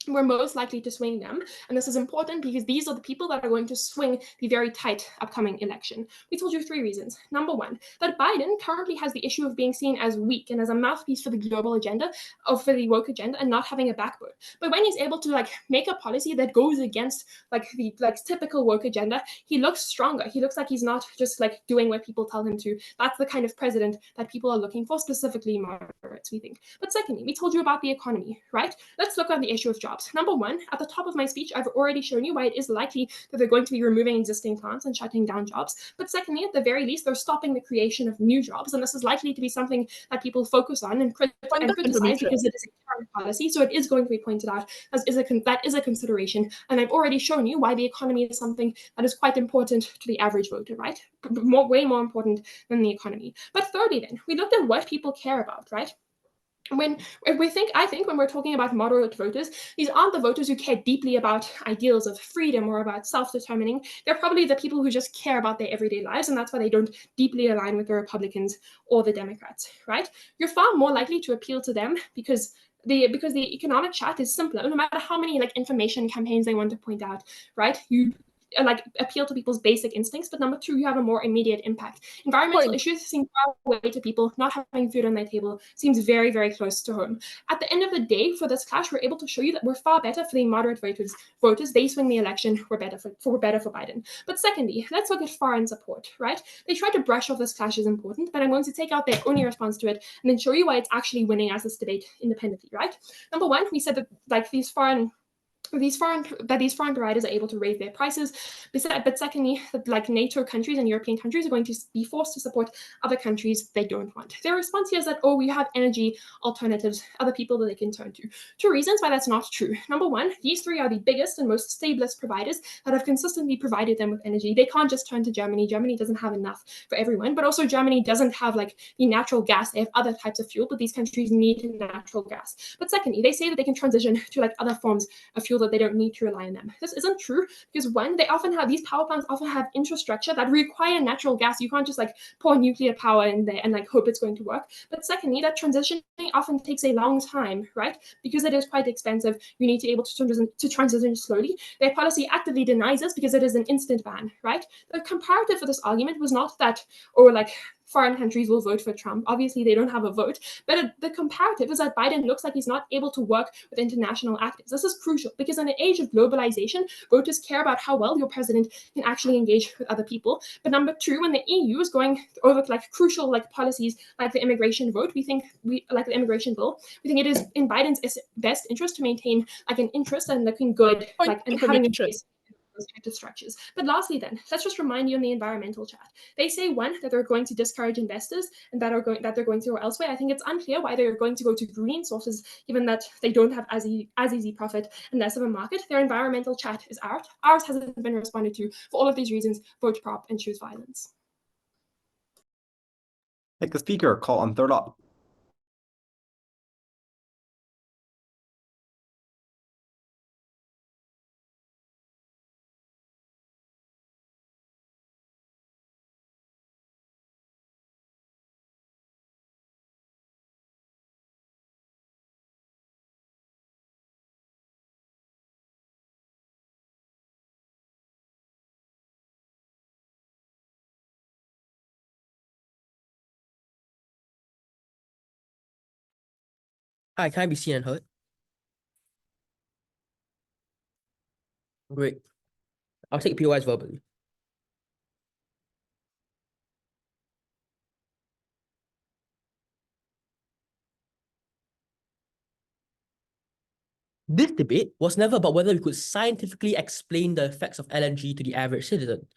Speaker 8: we're most likely to swing them? And this is important because these are the people that are going to swing the very tight upcoming election. We told you 3 reasons. Number one, that Biden currently has the issue of being seen as weak and as a mouthpiece for the global agenda, or for the woke agenda, and not having a backbone. But when he's able to make a policy that goes against the typical woke agenda, he looks stronger. He looks like he's not just doing what people tell him to. That's the kind of president that people are looking for, specifically moderates, we think. But secondly, we told you about the economy, right? Let's look at the issue of jobs. jobs. Number one, at the top of my speech, I've already shown you why it is likely that they're going to be removing existing plants and shutting down jobs. But secondly, at the very least, they're stopping the creation of new jobs. And this is likely to be something that people focus on and criticize because it is a current policy. So it is going to be pointed out as that is a consideration. And I've already shown you why the economy is something that is quite important to the average voter, right? Way more important than the economy. But thirdly, then, we looked at what people care about, right? I think when we're talking about moderate voters, these aren't the voters who care deeply about ideals of freedom or about self-determining. They're probably the people who just care about their everyday lives, and that's why they don't deeply align with the Republicans or the Democrats, right? You're far more likely to appeal to them because the economic chat is simpler, no matter how many information campaigns they want to point out, right? You appeal to people's basic instincts, but number two, you have a more immediate impact. Environmental issues seem far away to people. Not having food on their table seems very, very close to home. At the end of the day, for this clash, we're able to show you that we're far better for the moderate voters. They swing the election. We're better for Biden. But secondly, let's look at foreign support, right? They try to brush off this clash as important, but I'm going to take out their only response to it and then show you why it's actually winning as this debate independently, right? Number one, we said that these foreign providers are able to raise their prices, but secondly, that NATO countries and European countries are going to be forced to support other countries they don't want. Their response here is that, we have energy alternatives, other people that they can turn to. Two reasons why that's not true. Number one, these three are the biggest and most stablest providers that have consistently provided them with energy. They can't just turn to Germany. Germany doesn't have enough for everyone, but also Germany doesn't have the natural gas. They have other types of fuel, but these countries need natural gas. But secondly, they say that they can transition to other forms of fuel that they don't need to rely on them. This isn't true because one, these power plants often have infrastructure that require natural gas. You can't just pour nuclear power in there and hope it's going to work. But secondly, that transitioning often takes a long time, right? Because it is quite expensive. You need to be able to transition slowly. Their policy actively denies this because it is an instant ban, right? The comparative for this argument was not that, foreign countries will vote for Trump. Obviously, they don't have a vote. But the comparative is that Biden looks like he's not able to work with international actors. This is crucial because in an age of globalization, voters care about how well your president can actually engage with other people. But number two, when the EU is going over crucial policies like the immigration vote, we think the immigration bill, we think it is in Biden's best interest to maintain an interest and looking good and having a place those types of structures. But lastly, then, let's just remind you in the environmental chat. They say, one, that they're going to discourage investors and that they're going to go elsewhere. I think it's unclear why they're going to go to green sources, given that they don't have as easy profit and less of a market. Their environmental chat is out. Ours hasn't been responded to. For all of these reasons, vote prop and choose violence.
Speaker 1: Take the speaker, call on third up.
Speaker 9: Hi, can I be seen and heard? Great. I'll take POIs verbally. This debate was never about whether we could scientifically explain the effects of LNG to the average citizen.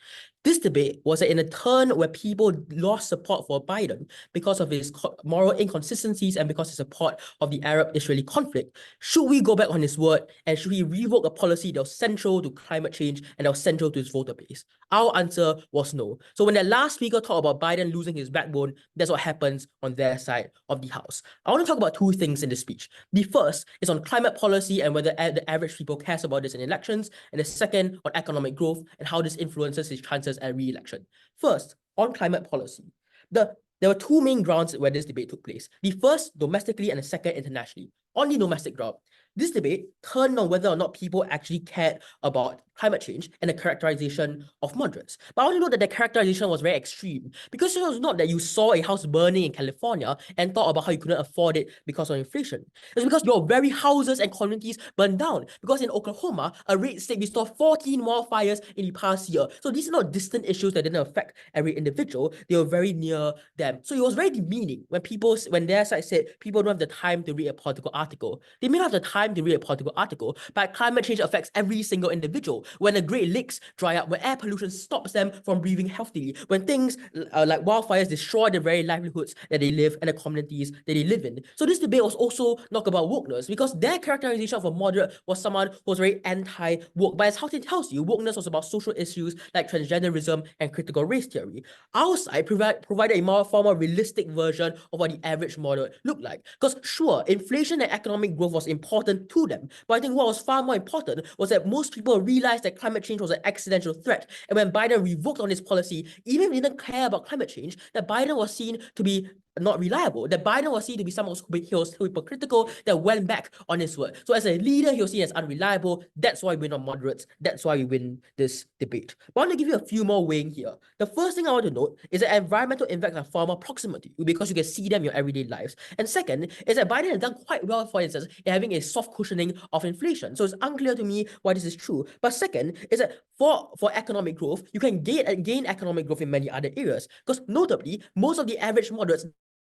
Speaker 9: This debate was in a turn where people lost support for Biden because of his moral inconsistencies and because of support of the Arab-Israeli conflict. Should we go back on his word and should he revoke a policy that was central to climate change and that was central to his voter base? Our answer was no. So when the last speaker talked about Biden losing his backbone, that's what happens on their side of the house. I want to talk about two things in this speech. The first is on climate policy and whether the average people cares about this in elections, and the second on economic growth and how this influences his chances at re-election. First, on climate policy. There were two main grounds where this debate took place. The first, domestically, and the second, internationally. On the domestic ground, this debate turned on whether or not people actually cared about climate change and the characterization of moderates. But I want to note that the characterization was very extreme because it was not that you saw a house burning in California and thought about how you couldn't afford it because of inflation. It's because your very houses and communities burned down. Because in Oklahoma, a red state restored 14 wildfires in the past year. So these are not distant issues that didn't affect every individual. They were very near them. So it was very demeaning when their side said people don't have the time to read a political article. They may not have the time time to read a political article, but climate change affects every single individual. When the Great Lakes dry up, when air pollution stops them from breathing healthily, when things like wildfires destroy the very livelihoods that they live and the communities that they live in. So this debate was also not about wokeness, because their characterization of a moderate was someone who was very anti-woke. But as Hao Tin tells you, wokeness was about social issues like transgenderism and critical race theory. Our side provided a far more realistic version of what the average moderate looked like. Because sure, inflation and economic growth was important to them, but I think what was far more important was that most people realized that climate change was an existential threat. And when Biden revoked on his policy, even if he didn't care about climate change, that Biden was seen to be not reliable, that Biden was seen to be someone who was hypocritical, that went back on his word. So as a leader, he was seen as unreliable. That's why we win on moderates. That's why we win this debate. But I want to give you a few more weighing here. The first thing I want to note is that environmental impacts are far more proximate to you because you can see them in your everyday lives. And second is that Biden has done quite well, for instance, in having a soft cushioning of inflation. So it's unclear to me why this is true. But second is that for economic growth, you can gain economic growth in many other areas. Because notably, most of the average moderates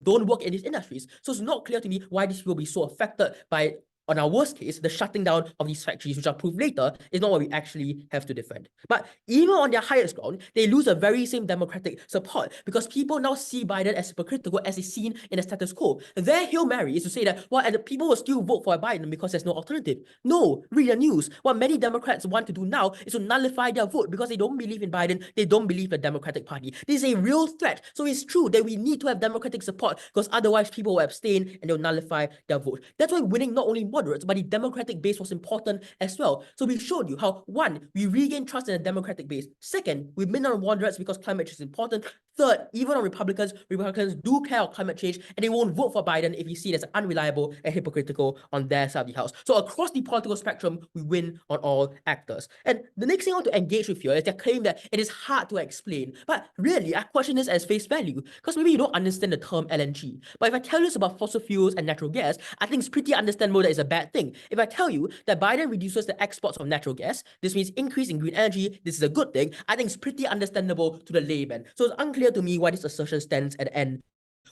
Speaker 9: don't work in these industries. So it's not clear to me why these people will be so affected by, on our worst case, the shutting down of these factories, which I'll prove later, is not what we actually have to defend. But even on their highest ground, they lose the very same democratic support because people now see Biden as hypocritical as is seen in the status quo. Their Hail Mary is to say that, well, and the people will still vote for Biden because there's no alternative. No, read the news. What many Democrats want to do now is to nullify their vote because they don't believe in Biden, they don't believe the Democratic Party. This is a real threat. So it's true that we need to have democratic support because otherwise people will abstain and they'll nullify their vote. That's why winning not only moderates, but the democratic base was important as well. So we showed you how, one, we regain trust in the democratic base. Second, we win on moderates because climate change is important. Third, even on Republicans do care about climate change and they won't vote for Biden if he's seen as unreliable and hypocritical on their side of the house. So across the political spectrum, we win on all actors. And the next thing I want to engage with here is their claim that it is hard to explain. But really, I question this as face value because maybe you don't understand the term LNG. But if I tell you it's about fossil fuels and natural gas, I think it's pretty understandable that it's a bad thing. If I tell you that Biden reduces the exports of natural gas, this means increase in green energy, this is a good thing, I think it's pretty understandable to the layman. So it's unclear to me why this assertion stands at the end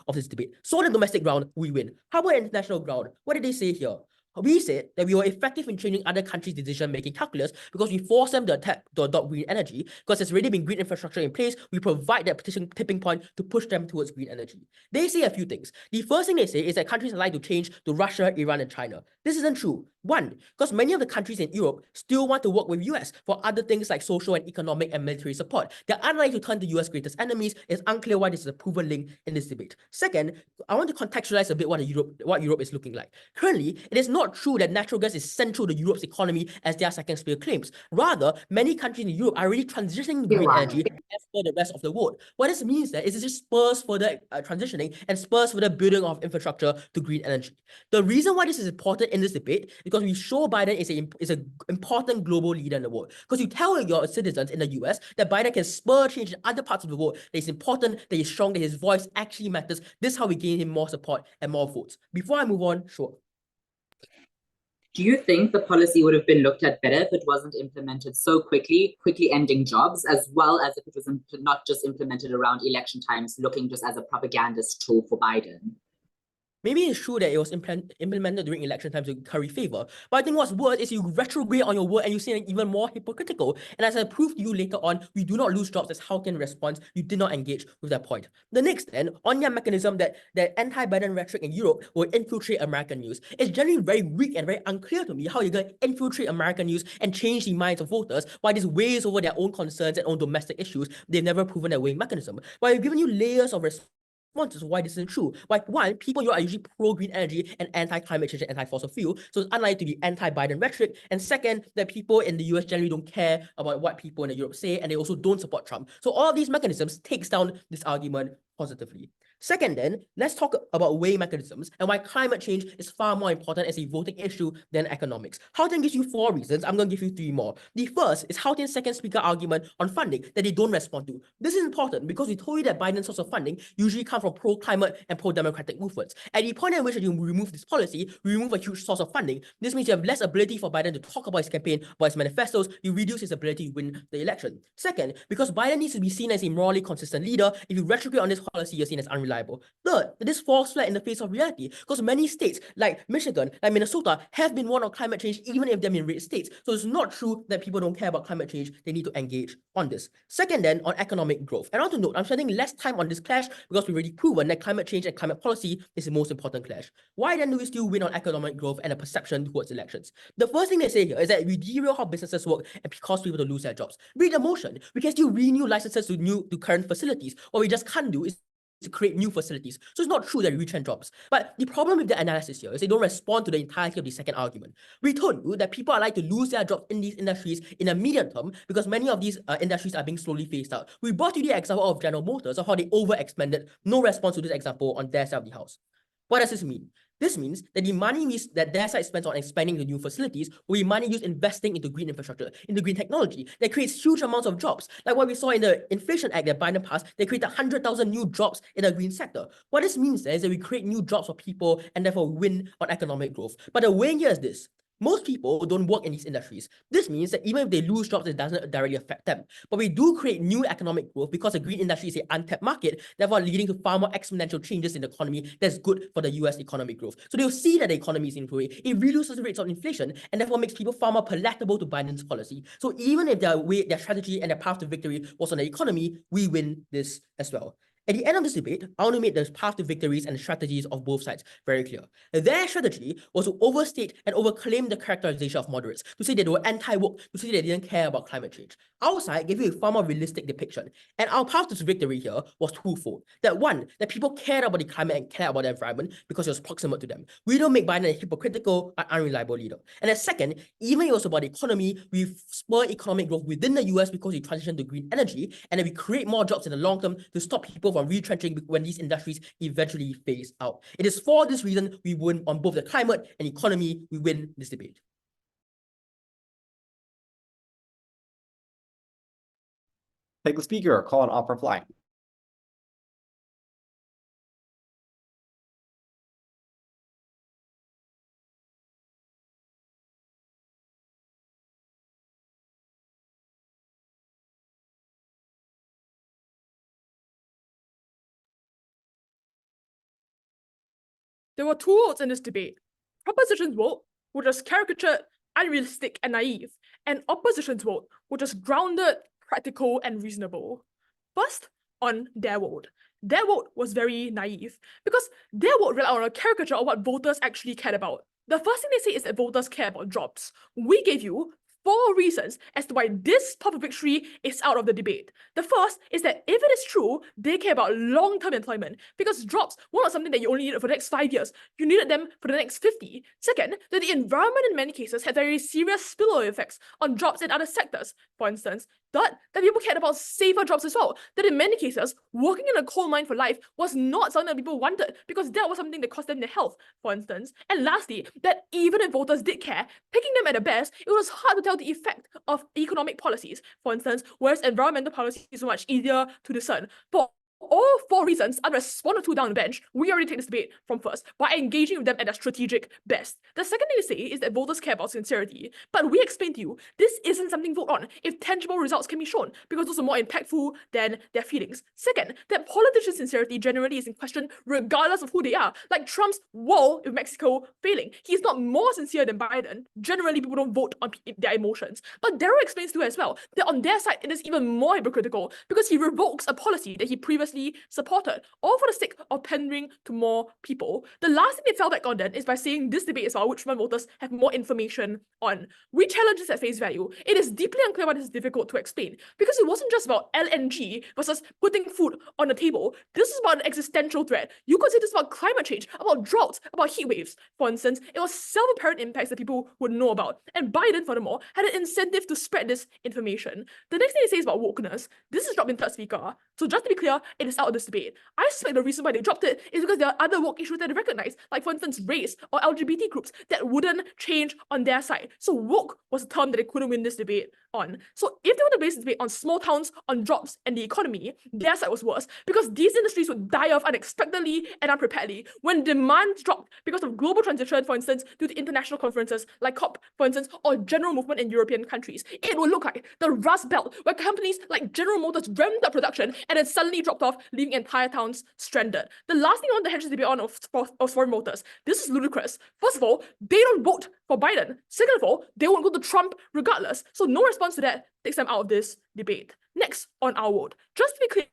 Speaker 9: of this debate. So on the domestic ground, we win. How about international ground? What did they say here? We said that we were effective in changing other countries' decision-making calculus because we forced them to adopt green energy. Because there's already been green infrastructure in place, we provide that tipping point to push them towards green energy. They say a few things. The first thing they say is that countries are likely to change to Russia, Iran, and China. This isn't true. One, because many of the countries in Europe still want to work with US for other things like social and economic and military support. They're unlikely to turn to US greatest enemies. It's unclear why this is a proven link in this debate. Second, I want to contextualize a bit what Europe is looking like. Currently, it is not true that natural gas is central to Europe's economy as their second spear claims. Rather, many countries in Europe are already transitioning to green energy as per the rest of the world. What this means that is it just spurs further transitioning and spurs further building of infrastructure to green energy. The reason why this is important in this debate is because we show Biden is an important global leader in the world. Because you tell your citizens in the US that Biden can spur change in other parts of the world, that it's important, that he's strong, that his voice actually matters. This is how we gain him more support and more votes. Before I move on, sure.
Speaker 7: Do you think the policy would have been looked at better if it wasn't implemented so quickly ending jobs, as well as if it was not just implemented around election times, looking just as a propagandist tool for Biden?
Speaker 9: Maybe it's true that it was implemented during election times to curry favor, but I think what's worse is you retrograde on your word and you seem even more hypocritical. And as I prove to you later on, we do not lose jobs as Hao Tin responds. You did not engage with that point. The next then, on your mechanism that anti-Biden rhetoric in Europe will infiltrate American news. It's generally very weak and very unclear to me how you're going to infiltrate American news and change the minds of voters while this weighs over their own concerns and own domestic issues. They've never proven their weighing mechanism. But I've given you layers of responses why this isn't true. Like, one, people here are usually pro-green energy and anti-climate change and anti-fossil fuel, so it's unlikely to be anti-Biden rhetoric. And second, that people in the US generally don't care about what people in Europe say, and they also don't support Trump. So all of these mechanisms takes down this argument positively. Second then, let's talk about weighing mechanisms and why climate change is far more important as a voting issue than economics. Hao Tin gives you 4 reasons. I'm going to give you 3 more. The first is Hao Tin's second speaker argument on funding that they don't respond to. This is important because we told you that Biden's source of funding usually come from pro-climate and pro-democratic movements. At the point at which you remove this policy, we remove a huge source of funding. This means you have less ability for Biden to talk about his campaign, about his manifestos. You reduce his ability to win the election. Second, because Biden needs to be seen as a morally consistent leader, if you retrograde on this policy, you're seen as unreliable unreliable. Third, that this falls flat in the face of reality because many states like Michigan, like Minnesota, have been warned of climate change even if they're in red states. So it's not true that people don't care about climate change. They need to engage on this. Second, then, on economic growth. And I want to note, I'm spending less time on this clash because we've already proven that climate change and climate policy is the most important clash. Why then do we still win on economic growth and a perception towards elections? The first thing they say here is that we derail how businesses work and cause people to lose their jobs. Read the motion. We can still renew licenses to current facilities. What we just can't do is to create new facilities. So it's not true that we retrench jobs. But the problem with the analysis here is they don't respond to the entirety of the second argument. We told you that people are likely to lose their jobs in these industries in a medium term because many of these industries are being slowly phased out. We brought you the example of General Motors of how they overexpanded. No response to this example on their side of the house. What does this mean? This means that the money that their side spends on expanding the new facilities will be money used investing into green infrastructure, into green technology that creates huge amounts of jobs. Like what we saw in the Inflation Act that Biden passed, they created 100,000 new jobs in the green sector. What this means is that we create new jobs for people and therefore win on economic growth. But the way here is this. Most people don't work in these industries. This means that even if they lose jobs, it doesn't directly affect them. But we do create new economic growth because the green industry is an untapped market, therefore leading to far more exponential changes in the economy that's good for the US economic growth. So they'll see that the economy is improving. It reduces rates of inflation and therefore makes people far more palatable to Biden's policy. So even if their strategy and their path to victory was on the economy, we win this as well. At the end of this debate, I want to make the path to victories and strategies of both sides very clear. Their strategy was to overstate and overclaim the characterization of moderates, to say that they were anti-woke, to say they didn't care about climate change. Our side gave you a far more realistic depiction. And our path to victory here was twofold. That one, that people cared about the climate and cared about the environment because it was proximate to them. We don't make Biden a hypocritical but unreliable leader. And then second, even it was about the economy, we spur economic growth within the US because we transition to green energy, and then we create more jobs in the long term to stop people from retrenching when these industries eventually phase out. It is for this reason we win on both the climate and economy. We win this debate.
Speaker 1: Take the speaker or call an opera fly.
Speaker 5: There were two votes in this debate. Proposition's vote, which was caricatured, unrealistic, and naive, and opposition's vote, which was grounded, practical, and reasonable. First, on their vote. Their vote was very naive because their vote relied on a caricature of what voters actually cared about. The first thing they say is that voters care about jobs. We gave you 4 reasons as to why this path of victory is out of the debate. The first is that if it is true, they care about long-term employment because jobs were not something that you only needed for the next 5 years. You needed them for the next 50. Second, that the environment in many cases had very serious spillover effects on jobs in other sectors. For instance, third, that people cared about safer jobs as well. That in many cases, working in a coal mine for life was not something that people wanted because that was something that cost them their health, for instance. And lastly, that even if voters did care, picking them at the best, it was hard to tell the effect of economic policies, for instance, whereas environmental policies is much easier to discern. For all 4 reasons, unless 1 or 2 down the bench, we already take this debate from first by engaging with them at their strategic best. The second thing to say is that voters care about sincerity. But we explained to you, this isn't something to vote on if tangible results can be shown, because those are more impactful than their feelings. Second, that politicians' sincerity generally is in question regardless of who they are. Like Trump's wall with Mexico failing. He's not more sincere than Biden. Generally, people don't vote on their emotions. But Darrow explains too as well that on their side, it is even more hypocritical because he revokes a policy that he previously supported, all for the sake of pandering to more people. The last thing they fell back on then is by saying this debate is about which one voters have more information on. We challenge this at face value. It is deeply unclear why this is difficult to explain because it wasn't just about LNG versus putting food on the table. This is about an existential threat. You could say this about climate change, about droughts, about heat waves. For instance, it was self-apparent impacts that people would know about. And Biden, furthermore, had an incentive to spread this information. The next thing they say is about wokeness. This is dropped in third speaker. So just to be clear, it is out of this debate. I suspect the reason why they dropped it is because there are other woke issues that they recognize, like for instance, race or LGBT groups that wouldn't change on their side. So woke was a term that they couldn't win this debate on. So if they want to base this debate on small towns, on jobs, and the economy, their side was worse because these industries would die off unexpectedly and unpreparedly when demand dropped because of global transition, for instance, due to international conferences like COP, for instance, or general movement in European countries. It would look like the Rust Belt, where companies like General Motors ramped up production and then suddenly dropped off off, leaving entire towns stranded. The last thing I want to hedge this debate on of foreign voters. This is ludicrous. First of all, they don't vote for Biden. Second of all, they won't go to Trump regardless. So no response to that takes them out of this debate. Next, on our vote. Just to be clear,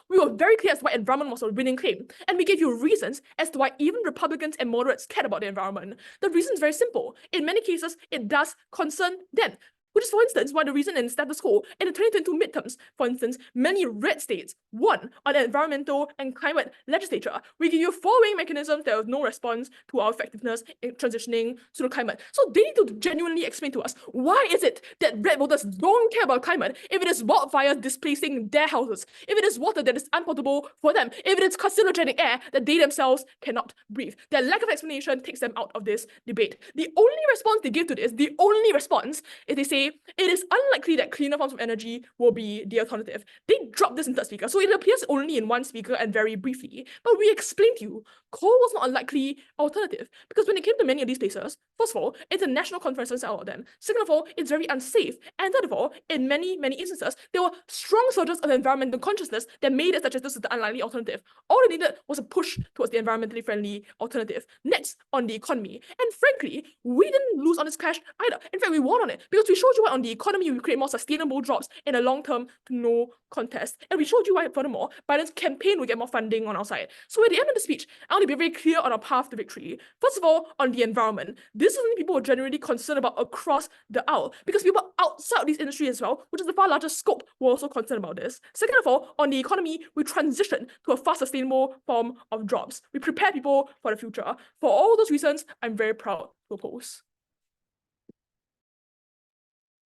Speaker 5: we were very clear as to why environment was a winning claim, and we gave you reasons as to why even Republicans and moderates cared about the environment. The reason is very simple. In many cases, it does concern them. Which is, for instance, why the reason in status quo in the 2022 midterms, for instance, many red states won on the environmental and climate legislature. We give you four-way mechanisms. There was no response to our effectiveness in transitioning to the climate. So they need to genuinely explain to us, why is it that red voters don't care about climate if it is wildfires displacing their houses, if it is water that is unpotable for them, if it is carcinogenic air that they themselves cannot breathe. Their lack of explanation takes them out of this debate. The only response they give to this, the only response is they say, it is unlikely that cleaner forms of energy will be the alternative. They dropped this in third speaker, so it appears only in one speaker and very briefly. But we explained to you, coal was not a likely alternative, because when it came to many of these places, first of all, it's a national conference out of them. Second of all, it's very unsafe. And third of all, in many, many instances, there were strong surges of environmental consciousness that made it such as this is the unlikely alternative. All they needed was a push towards the environmentally friendly alternative. Next, on the economy. And frankly, we didn't lose on this clash either. In fact, we won on it, because we showed you why on the economy we create more sustainable jobs in a long term to no contest. And we showed you why, furthermore, Biden's campaign will get more funding on our side. So at the end of the speech, I want to be very clear on our path to victory. First of all, on the environment. This is something people are generally concerned about across the aisle, because people outside of this industry as well, which is the far larger scope, were also concerned about this. Second of all, on the economy, we transition to a fast, sustainable form of jobs. We prepare people for the future. For all those reasons, I'm very proud to oppose.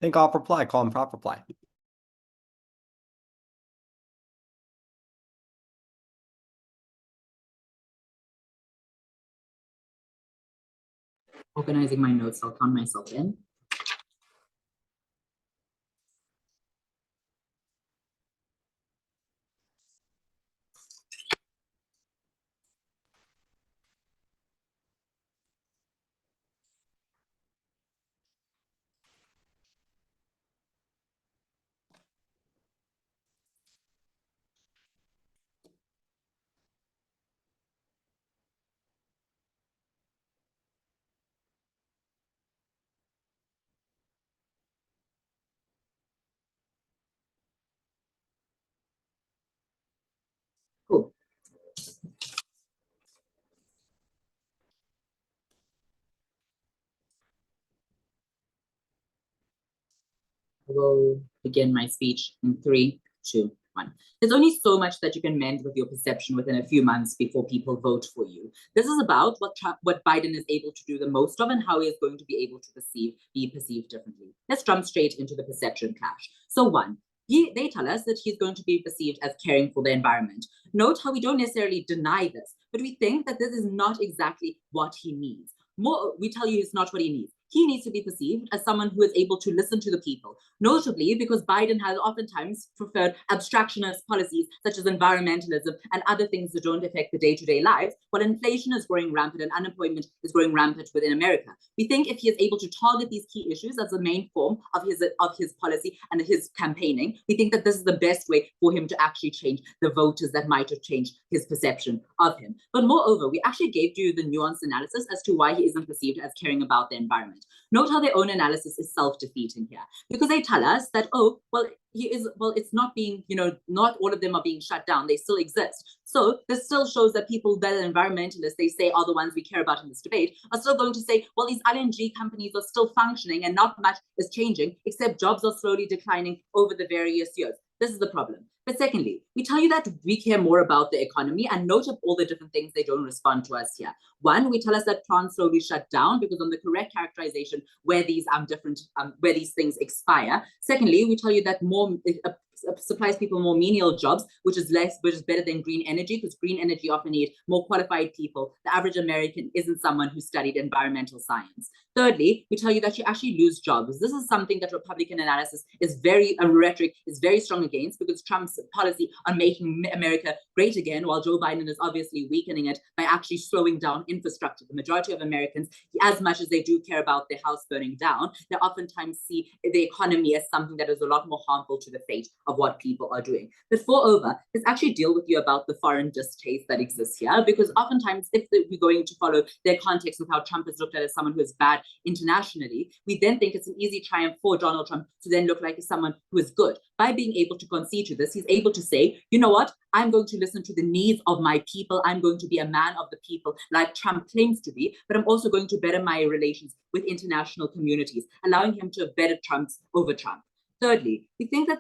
Speaker 1: Think off reply, call him prop reply.
Speaker 7: Organizing my notes, I'll count myself in. Cool. I will begin my speech in 3, 2, 1. There's only so much that you can mend with your perception within a few months before people vote for you. This is about what Biden is able to do the most of and how he is going to be able to be perceived differently. Let's jump straight into the perception clash. So one, they tell us that he's going to be perceived as caring for the environment. Note how we don't necessarily deny this, but we think that this is not exactly what he needs. We tell you it's not what he needs. He needs to be perceived as someone who is able to listen to the people, notably because Biden has oftentimes preferred abstractionist policies such as environmentalism and other things that don't affect the day-to-day lives, while inflation is growing rampant and unemployment is growing rampant within America. We think if he is able to target these key issues as the main form of his policy and his campaigning, we think that this is the best way for him to actually change the voters that might have changed his perception of him. But moreover, we actually gave you the nuanced analysis as to why he isn't perceived as caring about the environment. Note how their own analysis is self-defeating here, because they tell us that, oh, well, it's not being, not all of them are being shut down. They still exist. So this still shows that people that are environmentalists, they say are the ones we care about in this debate, are still going to say, well, these LNG companies are still functioning and not much is changing, except jobs are slowly declining over the various years. This is the problem. But secondly, we tell you that we care more about the economy, and note of all the different things they don't respond to us here. One, we tell us that plants slowly shut down because on the correct characterization where these where these things expire. Secondly, we tell you that more supplies people more menial jobs, which is better than green energy, because green energy often needs more qualified people. The average American isn't someone who studied environmental science. Thirdly, we tell you that you actually lose jobs. This is something that Republican analysis is rhetoric is very strong against, because Trump's policy on making America great again, while Joe Biden is obviously weakening it by actually slowing down infrastructure. The majority of Americans, as much as they do care about their house burning down, they oftentimes see the economy as something that is a lot more harmful to the fate of what people are doing. But moreover, let's actually deal with you about the foreign distaste that exists here, because oftentimes if we're going to follow their context of how Trump is looked at as someone who is bad internationally, we then think it's an easy triumph for Donald Trump to then look like he's someone who is good. By being able to concede to this, he's able to say, you know what, I'm going to listen to the needs of my people. I'm going to be a man of the people like Trump claims to be, but I'm also going to better my relations with international communities, allowing him to have better trumps over Trump. Thirdly, we think that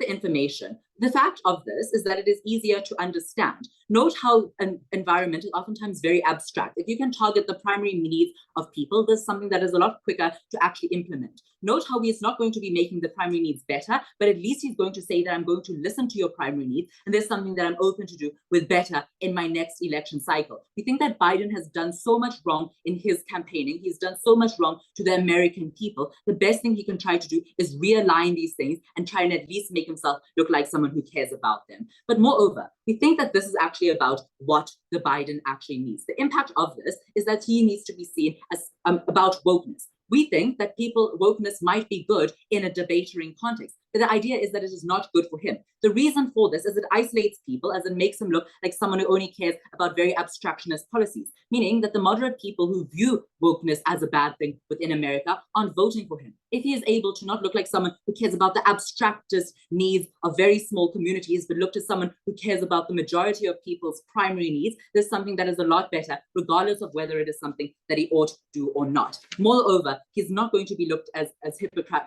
Speaker 7: the fact of this is that it is easier to understand. Note how an environment is oftentimes very abstract. If you can target the primary needs of people, this is something that is a lot quicker to actually implement. Note how he is not going to be making the primary needs better, but at least he's going to say that I'm going to listen to your primary needs, and there's something that I'm open to do with better in my next election cycle. We think that Biden has done so much wrong in his campaigning. He's done so much wrong to the American people. The best thing he can try to do is realign these things and try and at least make himself look like someone who cares about them. But moreover, we think that this is actually about what the Biden actually needs. The impact of this is that he needs to be seen as about wokeness. We think that wokeness might be good in a debatering context, but the idea is that it is not good for him. The reason for this is it isolates people, as it makes him look like someone who only cares about very abstractionist policies, meaning that the moderate people who view wokeness as a bad thing within America aren't voting for him. If he is able to not look like someone who cares about the abstractest needs of very small communities, but look to someone who cares about the majority of people's primary needs, there's something that is a lot better, regardless of whether it is something that he ought to do or not. Moreover, he's not going to be looked as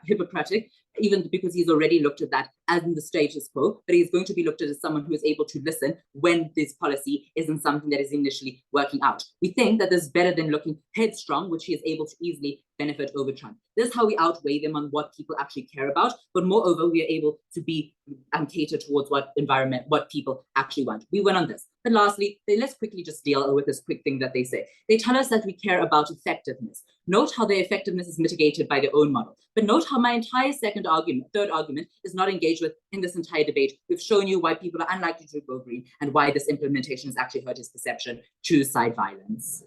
Speaker 7: hypocritic, even because he's already looked at that as in the status quo, but he's going to be looked at as someone who is able to listen when this policy isn't something that is initially working out. We think that this is better than looking headstrong, which he is able to easily benefit over Trump. This is how we outweigh them on what people actually care about, but moreover, we are able to be cater towards what people actually want. We went on this. But lastly, let's quickly just deal with this quick thing that they say. They tell us that we care about effectiveness. Note how their effectiveness is mitigated by their own model. But note how my entire third argument is not engaged with in this entire debate. We've shown you why people are unlikely to go green and why this implementation has actually hurt his perception to cite violence.